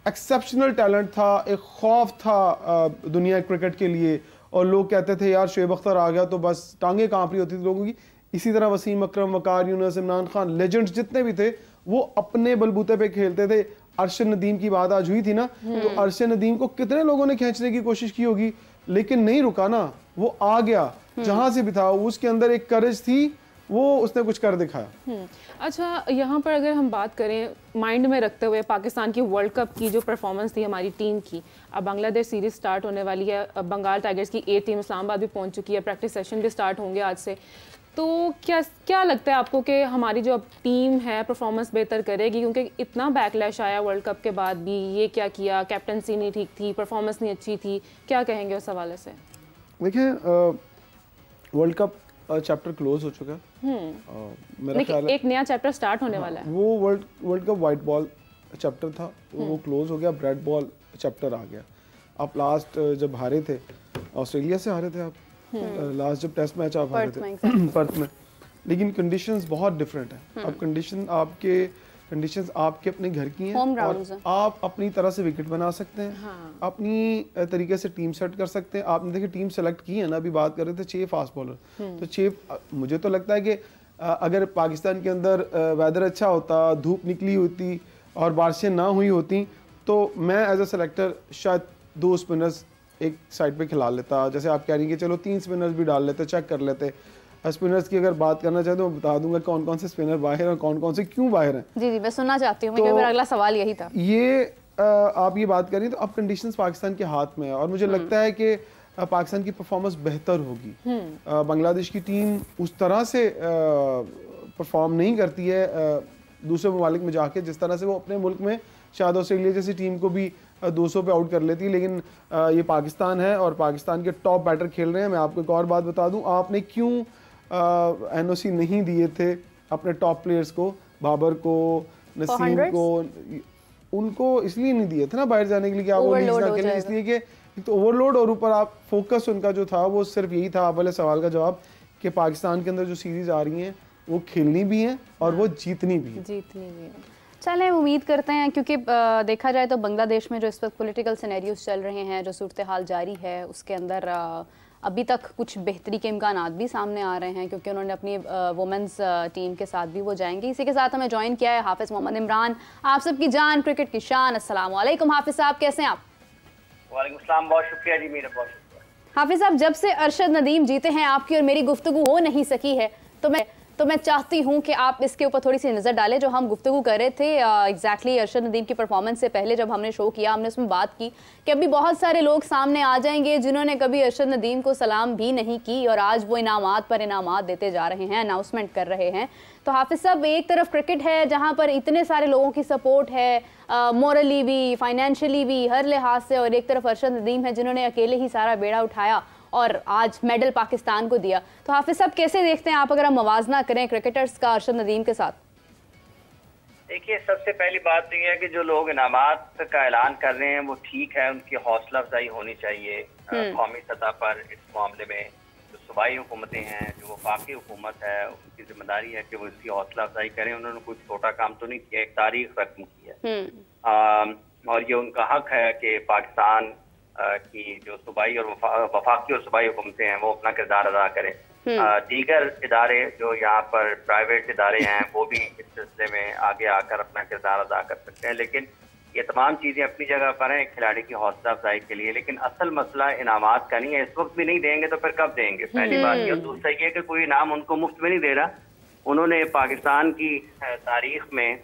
एक्सेप्शनल टैलेंट था, एक खौफ था दुनिया क्रिकेट के लिए, और लोग कहते थे यार शोएब अख्तर आ गया तो बस टांगे कांप रही होती थी लोगों की। इसी तरह वसीम अकरम, वकार यूनुस, इमरान खान, लेजेंड्स जितने भी थे, वो अपने बलबूते पे खेलते थे। अरशद नदीम की बात आज हुई थी ना, तो अरशद नदीम को कितने लोगों ने खींचने की कोशिश की होगी, लेकिन नहीं रुका ना, वो आ गया जहां से भी था। उसके अंदर एक करेज थी, वो उसने कुछ कर दिखाया। अच्छा, यहाँ पर अगर हम बात करें माइंड में रखते हुए पाकिस्तान की वर्ल्ड कप की जो परफॉर्मेंस थी हमारी टीम की, अब बांग्लादेश सीरीज स्टार्ट होने वाली है, अब बंगाल टाइगर्स की ए टीम इस्लामाबाद भी पहुँच चुकी है, प्रैक्टिस सेशन भी स्टार्ट होंगे आज से। तो क्या लगता है आपको कि हमारी जो अब टीम है परफॉर्मेंस बेहतर करेगी? क्योंकि इतना बैकलैश आया वर्ल्ड कप के बाद भी, ये क्या किया, कैप्टनसी नहीं ठीक थी, परफॉर्मेंस नहीं अच्छी थी, क्या कहेंगे उस हवाले से? देखिए वर्ल्ड कप चैप्टर क्लोज हो चुका है, मेरा ख्याल है एक नया चैप्टर स्टार्ट होने वाला है। वो world cup white ball chapter था, वो क्लोज हो गया, रेड बॉल चैप्टर आ गया। आप लास्ट जब हारे थे, ऑस्ट्रेलिया से हारे थे आप, लास्ट जब टेस्ट मैच आप हारे थे पर्थ में, लेकिन कंडीशंस बहुत डिफरेंट है। अब कंडीशंस आपके अपने घर की हैं, और आप अपनी तरह से विकेट बना सकते हैं, अपनी तरीके से टीम सेट कर सकते हैं। आपने देखिए टीम सेलेक्ट की है ना, अभी बात कर रहे थे 6 फास्ट बॉलर, तो 6, मुझे तो लगता है कि अगर पाकिस्तान के अंदर वेदर अच्छा होता, धूप निकली होती और बारिशें ना हुई होती, तो मैं एज अ सेलेक्टर शायद 2 स्पिनर्स एक साइड पे खिला लेता। जैसे आप कह रही हैं कि चलो 3 स्पिनर्स भी डाल लेते, चेक कर लेते। स्पिनर्स की अगर बात करना चाहते तो मैं बता दूंगा कौन कौन से स्पिनर बाहर हैं और कौन कौन से क्यों बाहर हैं। जी जी, मैं सुनना चाहती हूँ, तो मेरा अगला सवाल यही था। ये आप ये बात करें तो अब कंडीशंस पाकिस्तान के हाथ में है, और मुझे लगता है कि पाकिस्तान की परफॉर्मेंस बेहतर होगी। बांग्लादेश की टीम उस तरह से परफॉर्म नहीं करती है दूसरे ममालिक में जाके, जिस तरह से वो अपने मुल्क में शायद ऑस्ट्रेलिया जैसी टीम को भी 200 पे आउट कर लेती है। लेकिन ये पाकिस्तान है और पाकिस्तान के टॉप बैटर खेल रहे हैं। मैं आपको एक और बात बता दूं, आपने क्यों एनओसी नहीं दिए थे अपने टॉप प्लेयर्स को, बाबर को, नसीम को, उनको इसलिए नहीं दिए थे ना बाहर जाने के लिए कि आप वो लीज ना खेलें, इसलिए कि एक तो ओवरलोड, और ऊपर आप फोकस उनका जो था वो सिर्फ यही था, आप वाले सवाल का जवाब, कि पाकिस्तान के अंदर जो सीरीज आ रही हैं वो खेलनी भी हैं और वो जीतनी भी है। चलें, उम्मीद करते हैं, क्योंकि देखा जाए तो बांग्लादेश में जो इस वक्त पॉलिटिकल सिनेरियोज चल रहे हैं, जो सूरत हाल जारी है, उसके अंदर अभी तक कुछ बेहतरी के इम्कानात भी सामने आ रहे हैं, क्योंकि उन्होंने अपनी वुमेंस टीम के साथ भी वो जाएंगे। इसी के साथ हमें ज्वाइन किया है हाफिज़ मोहम्मद इमरान, आप सबकी जान, क्रिकेट की शान। अस्सलाम वालेकुम हाफिज़ साहब, कैसे हैं आप? वालेकुम सलाम, बहुत शुक्रिया जी, मेरा बहुत शुक्रिया। हाफिज़ साहब, जब से अरशद नदीम जीते हैं, आपकी और मेरी गुफ्तगू हो नहीं सकी है, तो मैं चाहती हूँ कि आप इसके ऊपर थोड़ी सी नज़र डालें। जो हम गुफ्तगू कर रहे थे एग्जैक्टली अरशद नदीम की परफॉर्मेंस से पहले जब हमने शो किया, हमने उसमें बात की कि अभी बहुत सारे लोग सामने आ जाएंगे जिन्होंने कभी अरशद नदीम को सलाम भी नहीं की, और आज वो इनामात पर इनामात देते जा रहे हैं, अनाउंसमेंट कर रहे हैं। तो हाफिज़ साहब, एक तरफ क्रिकेट है जहाँ पर इतने सारे लोगों की सपोर्ट है, मोरली भी, फाइनेंशियली भी, हर लिहाज से, और एक तरफ अरशद नदीम है जिन्होंने अकेले ही सारा बेड़ा उठाया और आज मेडल पाकिस्तान को दिया। तो हाफिज़ साहब, कैसे देखते हैं आप अगर हम मवाजना करें क्रिकेटर्स का अरशद नदीम के साथ? देखिए, सबसे पहली बात ये है कि जो लोग इनामात का ऐलान कर रहे हैं वो ठीक है, उनकी हौसला अफजाई होनी चाहिए कौमी सतह पर। इस मामले में जो सूबाई हुकूमतें हैं, जो वफाकी हुकूमत है, उनकी जिम्मेदारी है कि वो इसकी हौसला अफजाई करें। उन्होंने कोई छोटा काम तो नहीं किया, एक तारीख रकम की है, और ये उनका हक है कि पाकिस्तान कि जो सूबाई और वफाकी और सूबाई हुकूमतें हैं वो अपना किरदार अदा करें। दीगर इदारे जो यहाँ पर प्राइवेट इदारे हैं वो भी इस सिलसिले में आगे आकर अपना किरदार अदा कर सकते हैं, लेकिन ये तमाम चीज़ें अपनी जगह पर हैं खिलाड़ी की हौसला अफजाई के लिए। लेकिन असल मसला इनामात का नहीं है, इस वक्त भी नहीं देंगे तो फिर कब देंगे, पहली बात ये। दूसरा ये कि कोई इनाम उनको मुफ्त में नहीं दे रहा। उन्होंने पाकिस्तान की तारीख में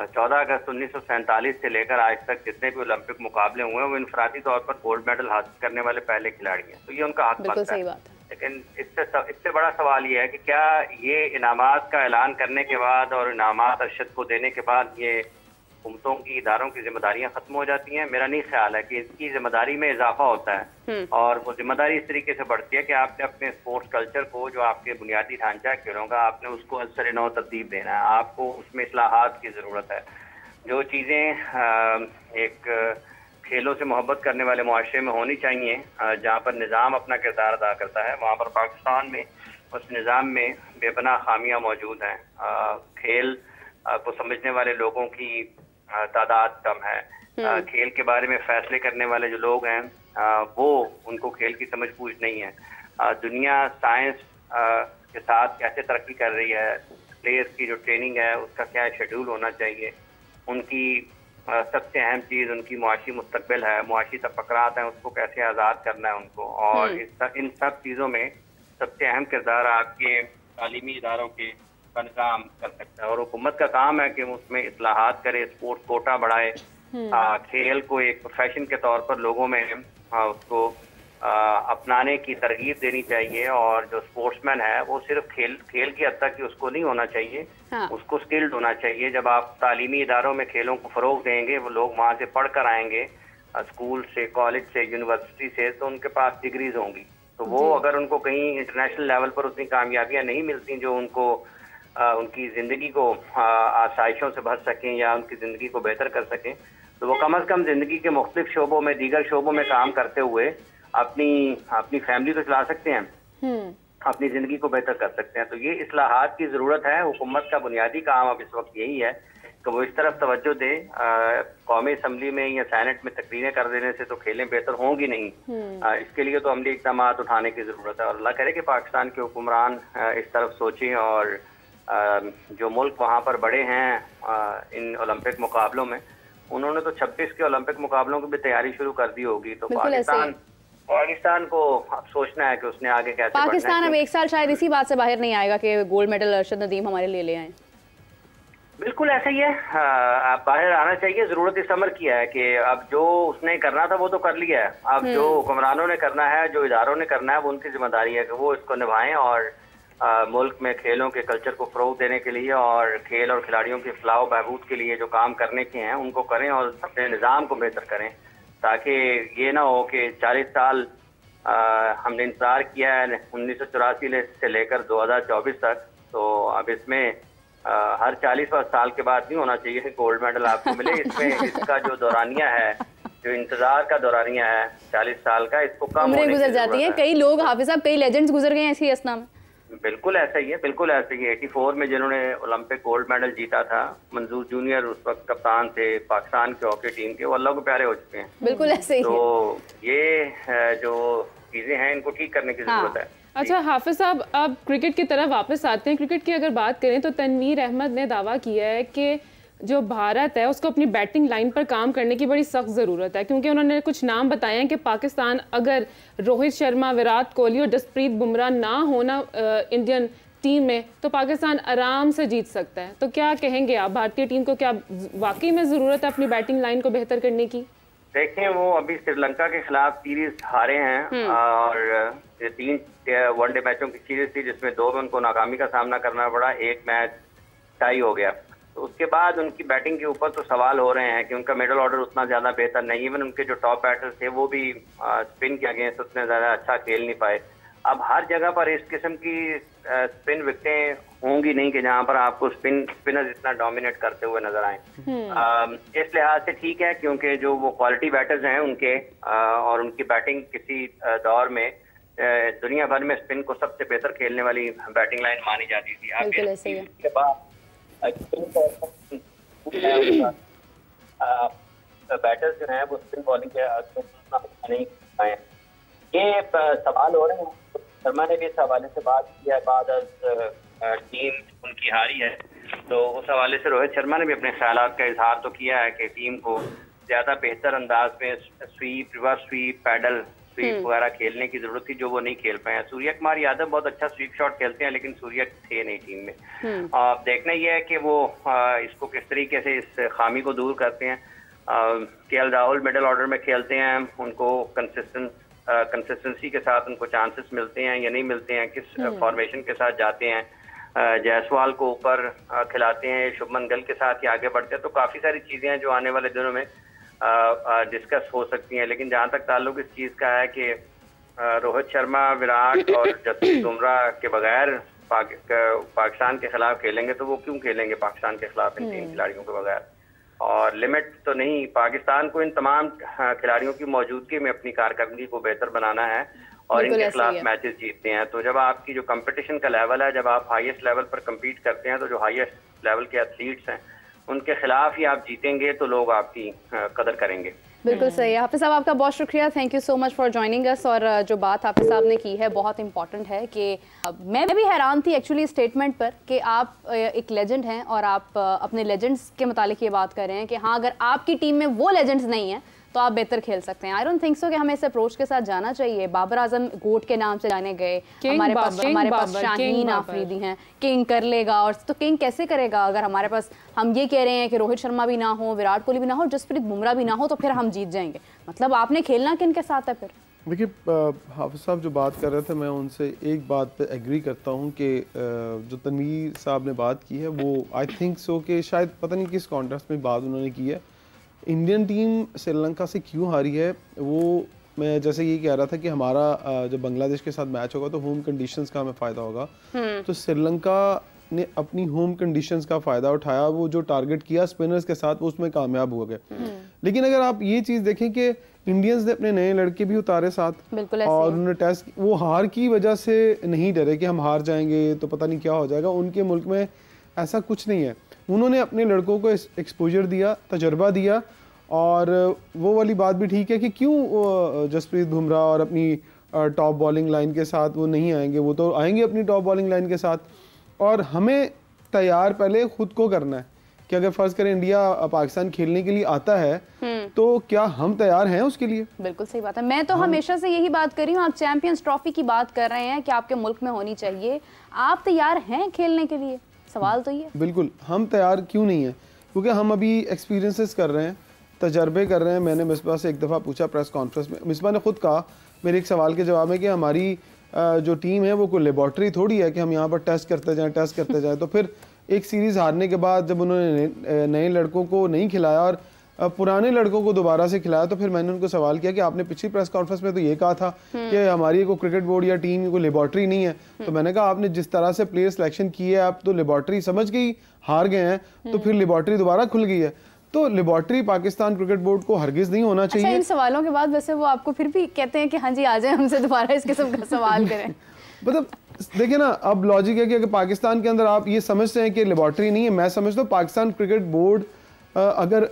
14 अगस्त 1947 से लेकर आज तक जितने भी ओलंपिक मुकाबले हुए हैं वो इनफरादी तौर पर गोल्ड मेडल हासिल करने वाले पहले खिलाड़ी हैं, तो ये उनका हक बनता है। लेकिन इससे बड़ा सवाल ये है कि क्या ये इनामात का ऐलान करने के बाद और इनामात अरशद को देने के बाद ये हुकूमतों की इदारों की जिम्मेदारियां खत्म हो जाती हैं? मेरा नहीं ख्याल है कि इसकी जिम्मेदारी में इजाफा होता है और वो जिम्मेदारी इस तरीके से बढ़ती है कि आपने अपने स्पोर्ट्स कल्चर को, जो आपके बुनियादी ढांचा है खेलों का, आपने उसको असर नौ तरतीब देना है। आपको उसमें इस्लाहात की ज़रूरत है। जो चीज़ें एक खेलों से मोहब्बत करने वाले मुआशरे में होनी चाहिए, जहाँ पर निज़ाम अपना किरदार अदा करता है, वहाँ पर पाकिस्तान में उस निज़ाम में बेपनाह खामियाँ मौजूद हैं। खेल को समझने वाले लोगों की तादाद कम है। खेल के बारे में फैसले करने वाले जो लोग हैं वो उनको खेल की समझ बूझ नहीं है। दुनिया साइंस के साथ कैसे तरक्की कर रही है, प्लेयर्स की जो ट्रेनिंग है उसका क्या शेड्यूल होना चाहिए, उनकी सबसे अहम चीज़ उनकी मुआशी मुस्तकबिल है, मुआशी तफक्रात हैं, उसको कैसे आज़ाद करना है उनको। और इन सब चीज़ों में सबसे अहम किरदार आपके तालीमी इदारों के का निज़ाम कर सकता है और हुकूमत का काम है कि उसमें इस्लाहात करे, स्पोर्ट्स कोटा बढ़ाए, खेल को एक प्रोफेशन के तौर पर लोगों में उसको अपनाने की तरगीब देनी चाहिए। और जो स्पोर्ट्समैन है वो सिर्फ खेल की हद तक ही उसको नहीं होना चाहिए, उसको स्किल्ड होना चाहिए। जब आप तालीमी इदारों में खेलों को फ़रोग देंगे, वो लोग वहाँ से पढ़ कर आएंगे स्कूल से, कॉलेज से, यूनिवर्सिटी से, तो उनके पास डिग्रीज होंगी। तो वो अगर उनको कहीं इंटरनेशनल लेवल पर उतनी कामयाबियाँ नहीं मिलती जो उनको उनकी ज़िंदगी को आसाइशों से भर सकें या उनकी ज़िंदगी को बेहतर कर सकें, तो वो कम अज़ कम ज़िंदगी के मुख्तलिफ शोबों में, दीगर शोबों में काम करते हुए अपनी फैमिली तो चला सकते हैं, अपनी ज़िंदगी को बेहतर कर सकते हैं। तो ये इस्लाहात की ज़रूरत है। हुकूमत का बुनियादी काम अब इस वक्त यही है कि वो इस तरफ तवज्जो दे। कौमी असम्बली में या सेनेट में तकरीरें कर देने से तो खेलें बेहतर होंगी नहीं। इसके लिए तो अमली इक़दाम उठाने की ज़रूरत है और अल्लाह करे कि पाकिस्तान के हुक्मरान इस तरफ सोचें और जो मुल्क वहाँ पर बड़े हैं इन ओलंपिक मुकाबलों में, उन्होंने तो 26 के ओलंपिक मुकाबलों की भी तैयारी शुरू कर दी होगी। तो पाकिस्तान को अब सोचना है कि उसने आगे कैसे पाकिस्तान अब एक साल शायद इसी बात से बाहर नहीं आएगा कि गोल्ड मेडल अरशद नदीम हमारे लिए ले आए। बिल्कुल ऐसा ही है। आप बाहर आना चाहिए। जरूरत इस अमर की है कि अब जो उसने करना था वो तो कर लिया है। अब जो हुक्मरानों ने करना है, जो इदारों ने करना है, वो उनकी जिम्मेदारी है कि वो इसको निभाएं और मुल्क में खेलों के कल्चर को फ़रोग देने के लिए और खेल और खिलाड़ियों की फलाह बहबूद के लिए जो काम करने के हैं उनको करें और अपने निज़ाम को बेहतर करें, ताकि ये ना हो कि 40 साल हमने इंतज़ार किया है 1984 से लेकर 2024 तक। तो अब इसमें हर 40 साल के बाद नहीं होना चाहिए कि गोल्ड मेडल आपको मिले। इसमें इसका जो दौरानिया है, जो इंतजार का दौरानिया है 40 साल का, इसको कम उम्रें गुजर जाती हैं। कई लोग, हाफिज साहब, कई लेजेंड्स गुजर गए हैं इसी असना में। बिल्कुल ऐसा ही है, बिल्कुल ऐसे ही। 84 में जिन्होंने ओलंपिक गोल्ड मेडल जीता था, मंजूर जूनियर उस वक्त कप्तान थे पाकिस्तान के हॉकी टीम के, वो अल्लाह को प्यारे हो चुके हैं। बिल्कुल ऐसे ही। तो ये जो चीजें हैं इनको ठीक करने की जरूरत है। अच्छा हाफिज साहब, अब क्रिकेट की तरफ वापस आते हैं। क्रिकेट की अगर बात करें तो तनवीर अहमद ने दावा किया है कि जो भारत है उसको अपनी बैटिंग लाइन पर काम करने की बड़ी सख्त ज़रूरत है, क्योंकि उन्होंने कुछ नाम बताए हैं कि पाकिस्तान अगर रोहित शर्मा, विराट कोहली और जसप्रीत बुमराह ना होना इंडियन टीम में तो पाकिस्तान आराम से जीत सकता है। तो क्या कहेंगे आप, भारतीय टीम को क्या वाकई में ज़रूरत है अपनी बैटिंग लाइन को बेहतर करने की? देखें, वो अभी श्रीलंका के खिलाफ सीरीज हारे हैं और 3 वनडे मैचों की सीरीज थी जिसमें 2 में उनको नाकामी का सामना करना पड़ा, 1 मैच टाई हो गया। तो उसके बाद उनकी बैटिंग के ऊपर तो सवाल हो रहे हैं कि उनका मिडल ऑर्डर उतना ज़्यादा बेहतर नहीं, इवन उनके जो टॉप बैटर्स थे वो भी स्पिन के अगेंस्ट उतने ज़्यादा अच्छा खेल नहीं पाए। अब हर जगह पर इस किस्म की स्पिन विकेटें होंगी नहीं कि जहां पर आपको स्पिनर्स इतना डोमिनेट करते हुए नजर आए। इस लिहाज से ठीक है, क्योंकि जो वो क्वालिटी बैटर्स हैं उनके और उनकी बैटिंग किसी दौर में दुनिया भर में स्पिन को सबसे बेहतर खेलने वाली बैटिंग लाइन मानी जाती थी। इसके बाद बैटर्स जो हैं वो स्पिन बॉलिंग के उतना अच्छा नहीं कर पाए। ये सवाल हो रहे हैं, शर्मा ने भी इस हवाले से बात किया बाद टीम उनकी हारी है, तो उस हवाले से रोहित शर्मा ने भी अपने ख्यालात का इजहार तो किया है कि टीम को ज़्यादा बेहतर अंदाज में sweep, reverse sweep, paddle sweep वगैरह खेलने की जरूरत थी, जो वो नहीं खेल पाए हैं। सूर्य कुमार यादव बहुत अच्छा स्वीप शॉट खेलते हैं, लेकिन सूर्य थे नहीं टीम में। देखना यह है कि वो इसको किस तरीके से इस खामी को दूर करते हैं। केएल राहुल मिडिल ऑर्डर में खेलते हैं, उनको कंसिस्टेंसी के साथ उनको चांसेस मिलते हैं या नहीं मिलते हैं, किस फॉर्मेशन के साथ जाते हैं, जायसवाल को ऊपर खिलाते हैं, शुभमन गिल के साथ ही आगे बढ़ते हैं। तो काफ़ी सारी चीज़ें हैं जो आने वाले दिनों में डिस्कस हो सकती हैं। लेकिन जहाँ तक ताल्लुक इस चीज़ का है कि रोहित शर्मा, विराट और जसप्रीत बुमराह के बगैर पाकिस्तान के खिलाफ खेलेंगे, तो वो क्यों खेलेंगे पाकिस्तान के खिलाफ इन 3 खिलाड़ियों के बगैर? और लिमिट तो नहीं, पाकिस्तान को इन तमाम खिलाड़ियों की मौजूदगी में अपनी कारकर्दगी को बेहतर बनाना है और इनके खिलाफ मैचेस जीतते हैं। तो जब आपकी जो कंपटीशन का लेवल है, जब आप हाईएस्ट लेवल पर कम्पीट करते हैं, तो जो हाईएस्ट लेवल के एथलीट्स हैं उनके खिलाफ ही आप जीतेंगे, तो लोग आपकी कदर करेंगे। बिल्कुल सही है। हाफिज साहब आपका बहुत शुक्रिया, thank you so much for joining अस। और जो बात हाफिज साहब ने की है बहुत इंपॉर्टेंट है कि मैं भी हैरान थी एक्चुअली स्टेटमेंट पर कि आप एक लेजेंड हैं और आप अपने लेजेंड्स के मुतालिक ये बात कर रहे हैं कि हाँ, अगर आपकी टीम में वो लेजेंड्स नहीं हैं तो आप बेहतर खेल सकते हैं। आई डोंट थिंक सो कि हमें इस अप्रोच के साथ जाना चाहिए। बाबर आजम गोट के नाम से जाने गए, हमारे पास शाहीन आफरीदी हैं, किंग कर लेगा। और तो किंग कैसे करेगा अगर हमारे पास हम ये कह रहे हैं कि रोहित शर्मा भी ना हो, विराट कोहली भी ना हो, जसप्रीत बुमराह भी ना हो, तो फिर हम जीत जाएंगे। मतलब आपने खेलना किन के साथ है फिर? देखिए हाफिज साहब जो बात कर रहे थे, मैं उनसे एक बात पे एग्री करता हूँ कि जो तनवीर साहब ने बात की है वो आई थिंक सो कि शायद पता नहीं किस कॉन्टेस्ट में बात उन्होंने की है। इंडियन टीम श्रीलंका से क्यों हारी है, वो मैं जैसे ये कह रहा था कि हमारा जब बांग्लादेश के साथ मैच होगा तो होम कंडीशंस का हमें फ़ायदा होगा। तो श्रीलंका ने अपनी होम कंडीशंस का फ़ायदा उठाया, वो जो टारगेट किया स्पिनर्स के साथ वो उसमें कामयाब हो गए। लेकिन अगर आप ये चीज़ देखें कि इंडियंस ने अपने नए लड़के भी उतारे साथ, और उन्होंने टेस्ट, वो हार की वजह से नहीं डरे कि हम हार जाएंगे तो पता नहीं क्या हो जाएगा। उनके मुल्क में ऐसा कुछ नहीं है। उन्होंने अपने लड़कों को एक्सपोजर दिया, तजर्बा दिया, और वो वाली बात भी ठीक है कि क्यों जसप्रीत बुमराह और अपनी टॉप बॉलिंग लाइन के साथ वो नहीं आएंगे, वो तो आएंगे अपनी टॉप बॉलिंग लाइन के साथ। और हमें तैयार पहले खुद को करना है कि अगर फर्ज करें इंडिया पाकिस्तान खेलने के लिए आता है तो क्या हम तैयार हैं उसके लिए? बिल्कुल सही बात है। मैं तो हमेशा से यही बात कर रही हूँ, आप चैंपियंस ट्रॉफी की बात कर रहे हैं कि आपके मुल्क में होनी चाहिए, आप तैयार हैं खेलने के लिए? सवाल तो ये। बिल्कुल, हम तैयार क्यों नहीं है? क्योंकि हम अभी एक्सपीरियंसेस कर रहे हैं, तजर्बे कर रहे हैं। मैंने मिसबा से एक दफ़ा पूछा प्रेस कॉन्फ्रेंस में, मिसबा ने खुद कहा मेरे एक सवाल के जवाब में कि हमारी जो टीम है वो कोई लेबॉर्ट्री थोड़ी है कि हम यहाँ पर टेस्ट करते जाएं। तो फिर एक सीरीज़ हारने के बाद जब उन्होंने नए लड़कों को नहीं खिलाया और पुराने लड़कों को दोबारा से खिलाया, तो फिर मैंने उनको सवाल किया कि आपने पिछली प्रेस कॉन्फ्रेंस में तो ये कहा था कि हमारी कोई क्रिकेट बोर्ड या टीम कोई लेबॉर्ट्री नहीं है। तो मैंने कहा आपने जिस तरह से प्लेयर सिलेक्शन की है, आप तो लेबॉर्ट्री समझ के ही हार गए हैं, तो फिर लेबॉर्ट्री दोबारा खुल गई है। तो लेबॉर्ट्री पाकिस्तान क्रिकेट बोर्ड को हरगिज नहीं होना चाहिए। अच्छा, इन सवालों के बाद वैसे वो आपको फिर भी कहते हैं कि हाँ जी आ जाए हमसे दोबारा इस किस्म का सवाल करें? मतलब देखिए ना, अब लॉजिक है कि अगर पाकिस्तान के अंदर आप ये समझते हैं कि लेबॉर्ट्री नहीं है, मैं समझता हूँ पाकिस्तान क्रिकेट बोर्ड अगर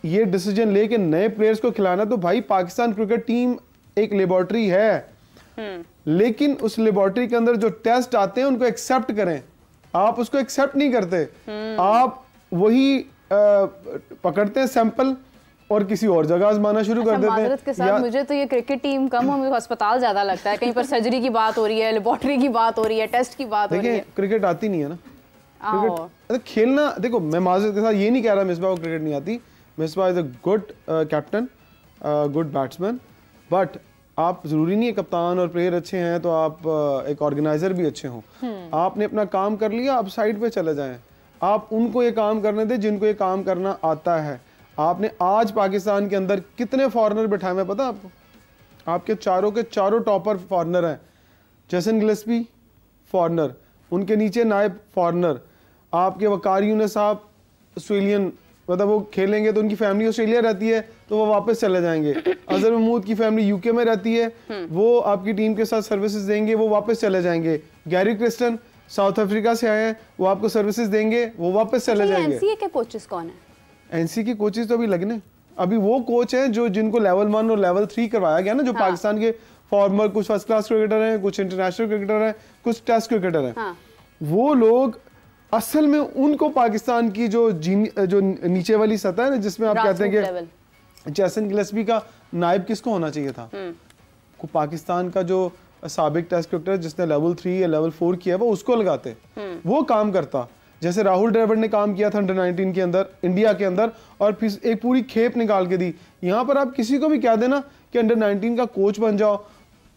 ये डिसीजन ले कि नए प्लेयर्स को खिलाना, तो भाई पाकिस्तान क्रिकेट टीम एक लेबॉर्ट्री है, लेकिन उस लेबॉर्ट्री के अंदर जो टेस्ट आते हैं उनको एक्सेप्ट करें। आप उसको एक्सेप्ट नहीं करते, आप वही पकड़ते हैं सैंपल और किसी और जगह आजमाना शुरू कर देते हैं। के साथ मुझे तो ये क्रिकेट टीम कम हो, मुझे अस्पताल ज्यादा लगता है। कहीं पर सर्जरी की बात हो रही है, लेबॉर्ट्री की बात हो रही है, टेस्ट की बात हो रही है। क्रिकेट आती नहीं है ना, क्रिकेट खेलना। देखो मैं माजरत के साथ ये नहीं कह रहा मिसबा को क्रिकेट नहीं आती। Misbah is a good captain, good batsman, but आप जरूरी नहीं है कप्तान और प्लेयर अच्छे हैं तो आप एक ऑर्गेनाइजर भी अच्छे हों। आपने अपना काम कर लिया, आप साइड पे चले जाएं, आप उनको ये काम करने दें जिनको ये काम करना आता है। आपने आज पाकिस्तान के अंदर कितने फॉरनर बैठाए हैं पता आपको? आपके चारों के चारों टॉपर फॉरनर हैं। जेसन गिलेस्पी फॉरनर, उनके नीचे नायब फॉरनर, आपके वकार यूनिस साहब ऑस्ट्रेलियन, मतलब वो खेलेंगे तो उनकी फैमिली ऑस्ट्रेलिया रहती है तो वो वापस चले जाएंगे। अजहर महमूद की फैमिली यूके में रहती है, वो आपकी टीम के साथ सर्विसेज देंगे, वो वापस चले जाएंगे। गैरी क्रिस्टन साउथ अफ्रीका से आए हैं, वो आपको सर्विसेज देंगे, वो वापस चले जाएंगे। एनसीए के कोचेस कौन है? एनसी के कोचेस तो अभी लगने अभी वो कोच हैं जो जिनको लेवल 1 और लेवल 3 करवाया गया ना, जो पाकिस्तान के फॉर्मर कुछ फर्स्ट क्लास क्रिकेटर हैं, कुछ इंटरनेशनल क्रिकेटर हैं, कुछ टेस्ट क्रिकेटर हैं, वो लोग असल में उनको पाकिस्तान की जो नीचे वाली सतह है ना, जिसमें आप कहते हैं कि जैसन गिलेस्पी का नायब किसको होना चाहिए था, को पाकिस्तान का जो साबिक टेस्ट क्रिकेटर जिसने लेवल 3 या लेवल 4 किया वो उसको लगाते, वो काम करता। जैसे राहुल द्रविड़ ने काम किया था अंडर 19 के अंदर इंडिया के अंदर, और फिर एक पूरी खेप निकाल के दी। यहाँ पर आप किसी को भी कह देना कि अंडर 19 का कोच बन जाओ,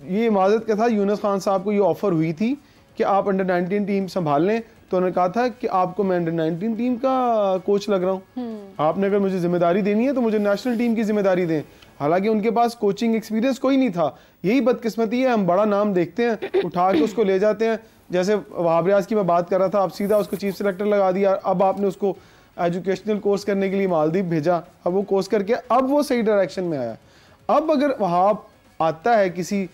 ये इमारत के साथ यूनुस खान साहब को ये ऑफर हुई थी कि आप अंडर 19 टीम संभाल लें, तो उन्होंने कहा था कि आपको मैं अंडर 19 टीम का कोच लग रहा हूँ, आपने अगर मुझे जिम्मेदारी देनी है तो मुझे नेशनल टीम की जिम्मेदारी दें। हालांकि उनके पास कोचिंग एक्सपीरियंस कोई नहीं था। यही बदकिस्मती है, हम बड़ा नाम देखते हैं, उठा के उसको ले जाते हैं। जैसे वहाब रियाज की मैं बात कर रहा था, आप सीधा उसको चीफ सेलेक्टर लगा दिया, अब आपने उसको एजुकेशनल कोर्स करने के लिए मालदीव भेजा, अब वो कोर्स करके अब वो सही डायरेक्शन में आया। अब अगर वहाब आता है किसी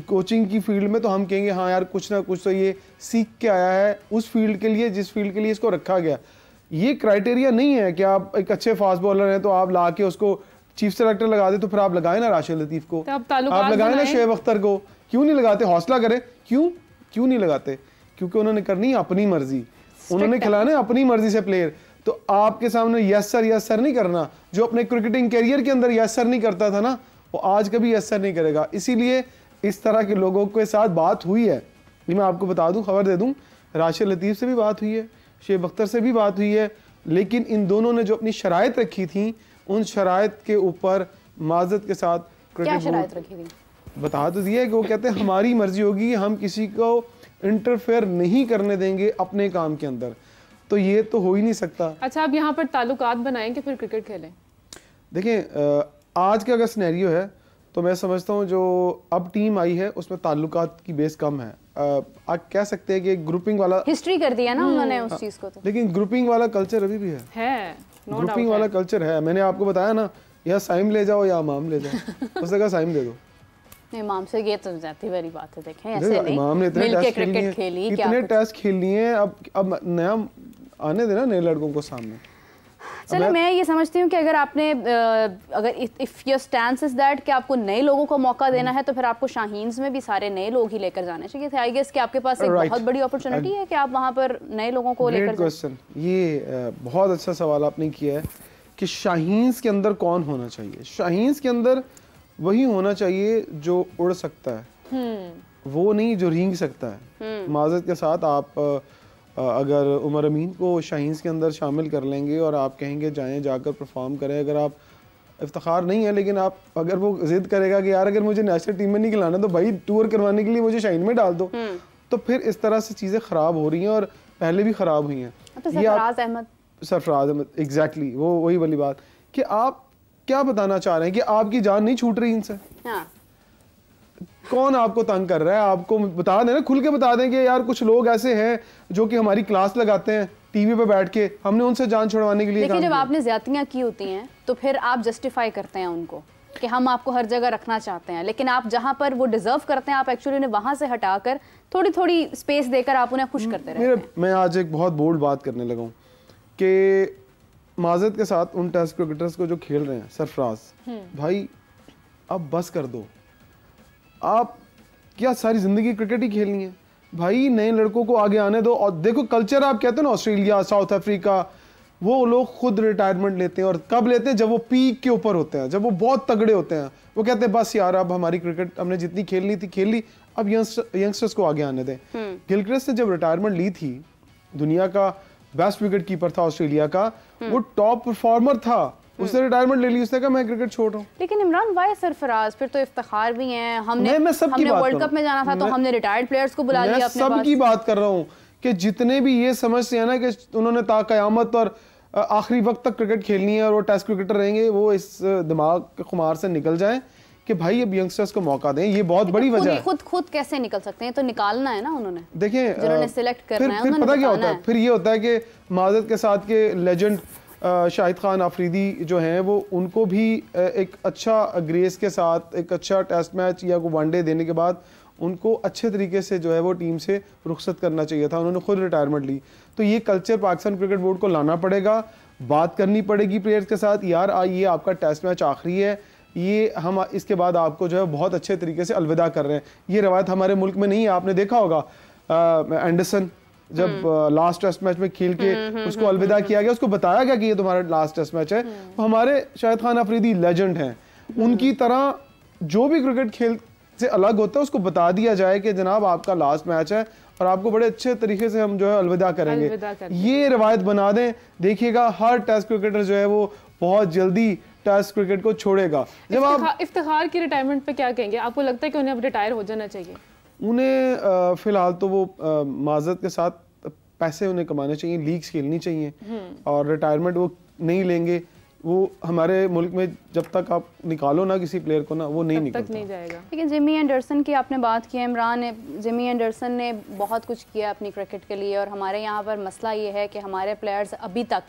कोचिंग की फील्ड में तो हम कहेंगे हाँ यार कुछ ना कुछ तो ये सीख के आया है उस फील्ड के लिए जिस फील्ड के लिए इसको रखा गया। ये क्राइटेरिया नहीं है कि आप एक अच्छे फास्ट बॉलर हैं तो आप ला के उसको चीफ सेलेक्टर लगा दे, तो फिर आप लगाए ना राशिद लतीफ को, आप लगाए ना शोएब अख्तर को, क्यों नहीं लगाते? हौसला करें, क्यों नहीं लगाते? क्योंकि उन्होंने करनी अपनी मर्जी, उन्होंने खिलाना अपनी मर्जी से प्लेयर। तो आपके सामने यस सर नहीं करना। जो अपने क्रिकेटिंग करियर के अंदर यस सर नहीं करता था ना, वो आज कभी यस सर नहीं करेगा। इसीलिए इस तरह के लोगों के साथ बात हुई है। ये मैं आपको बता दूं, खबर दे दूं, राशिद लतीफ से भी बात हुई है, शोएब अख्तर से भी बात हुई है, लेकिन इन दोनों ने जो अपनी शराइत रखी थी उन शराइत के ऊपर माजरत के साथ क्या शराइत रखी थी बता तो दिया कि वो कहते हैं हमारी मर्जी होगी, हम किसी को इंटरफेयर नहीं करने देंगे अपने काम के अंदर। तो ये तो हो ही नहीं सकता। अच्छा, आप यहाँ पर ताल्लुकात बनाएं कि फिर क्रिकेट खेलें? देखें, आज का अगर सिनेरियो है तो मैं समझता हूँ जो अब टीम आई है उसमें ताल्लुकात की बेस कम है। आप कह सकते हैं कि ग्रुपिंग वाला हिस्ट्री कर दिया ना उन्होंने उस चीज को, तो लेकिन ग्रुपिंग वाला कल्चर अभी भी है ग्रुपिंग वाला कल्चर है। मैंने आपको बताया ना, या साइम ले जाओ या इमाम ले जाओ, उस जगह साइम दे दो। इमाम से ये तो जाती वाली बात है। देखें ऐसे नहीं, इमाम ने इतने टेस्ट क्रिकेट खेली, इतने टेस्ट खेल लिए हैं, अब नया आने देना नए लड़कों को सामने। चलो, मैं ये समझती हूँ कि अगर आपने अगर if your stance is that कि आपको नए लोगों को मौका देना है तो फिर आपको शाहीन्स में भी सारे नए लोग ही लेकर जाने चाहिए थे। आई गेस कि आपके पास एक बहुत बड़ी अपॉर्चुनिटी है कि आप वहाँ पर नए लोगों को लेकर क्वेश्चन, ये बहुत अच्छा सवाल आपने किया है कि शाहीन्स के अंदर कौन होना चाहिए। शाहीन्स के अंदर वही होना चाहिए जो उड़ सकता है, वो नहीं जो रेंग सकता है। माजरत के साथ आप अगर उमर अमीन को शाहीन्स के अंदर शामिल कर लेंगे और आप कहेंगे जाएं जाकर परफॉर्म करें, अगर आप इफ्तिखार नहीं है लेकिन आप अगर वो जिद करेगा कि यार अगर मुझे नेशनल टीम में नहीं खिलाना तो भाई टूर करवाने के लिए मुझे शाहीन में डाल दो, तो फिर इस तरह से चीज़ें ख़राब हो रही हैं और पहले भी ख़राब हुई हैं। सरफराज अहमद एग्जैक्टली वो वही वाली बात कि आप क्या बताना चाह रहे हैं कि आपकी जान नहीं छूट रही इनसे। कौन आपको तंग कर रहा है? आपको बता दें ना, खुल के बता दें कि यार कुछ लोग ऐसे हैं जो कि हमारी क्लास लगाते हैं टीवी पे बैठ के, हमने उनसे जान छुड़वाने के लिए। लेकिन जब आपने ज्यादतियां की होती हैं तो फिर आप जस्टिफाई करते हैं उनको कि हम आपको हर जगह रखना चाहते हैं, लेकिन आप जहां पर वो डिजर्व करते हैं आप एक्चुअली उन्हें वहां से हटाकर थोड़ी थोड़ी स्पेस देकर आप उन्हें खुश करते रहते हैं। मैं आज एक बहुत बोल्ड बात करने लगा हूँ कि माजरत के साथ उन टेस्ट क्रिकेटर्स को जो खेल रहे हैं, सरफराज भाई अब बस कर दो। आप क्या सारी जिंदगी क्रिकेट ही खेलनी है? भाई नए लड़कों को आगे आने दो। और देखो कल्चर, आप कहते हो ना ऑस्ट्रेलिया, साउथ अफ्रीका, वो लोग खुद रिटायरमेंट लेते हैं। और कब लेते हैं? जब वो पीक के ऊपर होते हैं, जब वो बहुत तगड़े होते हैं। वो कहते हैं बस यार अब हमारी क्रिकेट हमने जितनी खेलनी थी खेल ली, अब यंगस्टर्स को आगे आने दें। गिलक्रिस्ट ने जब रिटायरमेंट ली थी, दुनिया का बेस्ट विकेट कीपर था ऑस्ट्रेलिया का, वो टॉप परफॉर्मर था, उसने रिटायरमेंट ले ली, उसने कहा मैं क्रिकेट छोड़ रहा हूँ। लेकिन इमरान भाई सरफराज फिर तो इफ्तिखार भी हैं। हमने वर्ल्ड कप में जाना था तो हमने रिटायर्ड प्लेयर्स को बुला लिया अपने पास। सबकी बात कर रहा हूँ कि जितने भी ये समझते हैं ना कि उन्होंने क़यामत और आखिरी वक्त तक क्रिकेट खेलनी है और वो टेस्ट क्रिकेटर रहेंगे, वो इस दिमाग के खुमार से निकल जाएं कि भाई अब यंगस्टर्स को मौका दें। ये बहुत बड़ी वजह है। खुद कैसे निकल सकते हैं? तो निकालना है ना उन्होंने। देखें जिन्होंने सिलेक्ट करना है, फिर पता क्या होता है? फिर ये होता है कि माजरत के साथ के लेजेंड शाहिद खान आफरीदी जो हैं वो उनको भी एक अच्छा ग्रेस के साथ एक अच्छा टेस्ट मैच या वनडे देने के बाद उनको अच्छे तरीके से जो है वो टीम से रुखसत करना चाहिए था। उन्होंने खुद रिटायरमेंट ली। तो ये कल्चर पाकिस्तान क्रिकेट बोर्ड को लाना पड़ेगा। बात करनी पड़ेगी प्लेयर्स के साथ, यार ये आपका टेस्ट मैच आखिरी है, ये हम इसके बाद आपको जो है बहुत अच्छे तरीके से अलविदा कर रहे हैं। ये रवायत हमारे मुल्क में नहीं है। आपने देखा होगा एंडरसन जब लास्ट टेस्ट मैच में खेल के उसको अलविदा किया गया, उसको बताया गया कि ये तुम्हारा लास्ट टेस्ट मैच है। तो हमारे शाहिद खान अफरीदी लेजेंड हैं, उनकी तरह जो भी क्रिकेट खेल से अलग होता है उसको बता दिया जाए कि जनाब आपका लास्ट मैच है और आपको बड़े अच्छे तरीके से हम जो है अलविदा करेंगे। ये रवायत बना दें, देखिएगा हर टेस्ट क्रिकेटर जो है वो बहुत जल्दी टेस्ट क्रिकेट को छोड़ेगा। जब आप इफ्तिखार की रिटायरमेंट पे क्या कहेंगे? आपको लगता है कि उन्हें अब रिटायर हो जाना चाहिए? उन्हें फिलहाल तो वो माजरत के साथ पैसे उन्हें कमाने चाहिए, लीग्स खेलनी चाहिए और रिटायरमेंट वो नहीं लेंगे। वो हमारे मुल्क में जब तक आप निकालो ना किसी प्लेयर को ना, वो नहीं निकलता, नहीं जाएगा। लेकिन जिमी एंडरसन की आपने बात की, इमरान ने, जिमी एंडरसन ने बहुत कुछ किया अपनी क्रिकेट के लिए और हमारे यहाँ पर मसला ये है कि हमारे प्लेयर्स अभी तक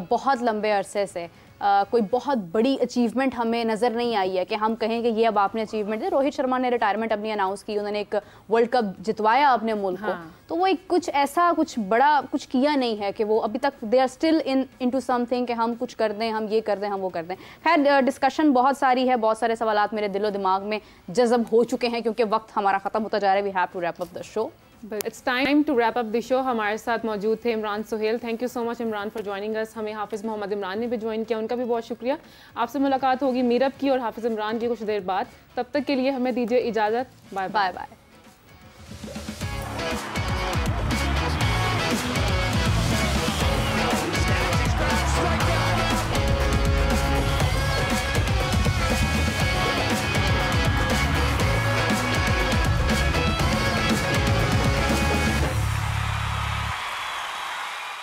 बहुत लंबे अरसे से कोई बहुत बड़ी अचीवमेंट हमें नज़र नहीं आई है कि हम कहें कि ये अब आपने अचीवमेंट है। रोहित शर्मा ने रिटायरमेंट अपनी अनाउंस की, उन्होंने एक वर्ल्ड कप जितवाया अपने मुल्क को, तो वो एक कुछ ऐसा कुछ बड़ा कुछ किया नहीं है कि वो अभी तक they are still into something कि हम कुछ कर दें, हम ये कर दें, हम वो कर दें। खैर डिस्कशन बहुत सारी है, बहुत सारे सवालात मेरे दिलो दिमाग में जज़ब हो चुके हैं क्योंकि वक्त हमारा ख़त्म होता जा रहा है। We have to wrap up the show. It's time to wrap up the show. हमारे साथ मौजूद थे Imran Suhail. Thank you so much Imran for joining us. हमें हाफिज़ मोहम्मद इमरान ने भी ज्वाइन किया, उनका भी बहुत शुक्रिया। आपसे मुलाकात होगी मीरब की और हाफिज़ इमरान की कुछ देर बाद। तब तक के लिए हमें दीजिए इजाज़त। Bye bye.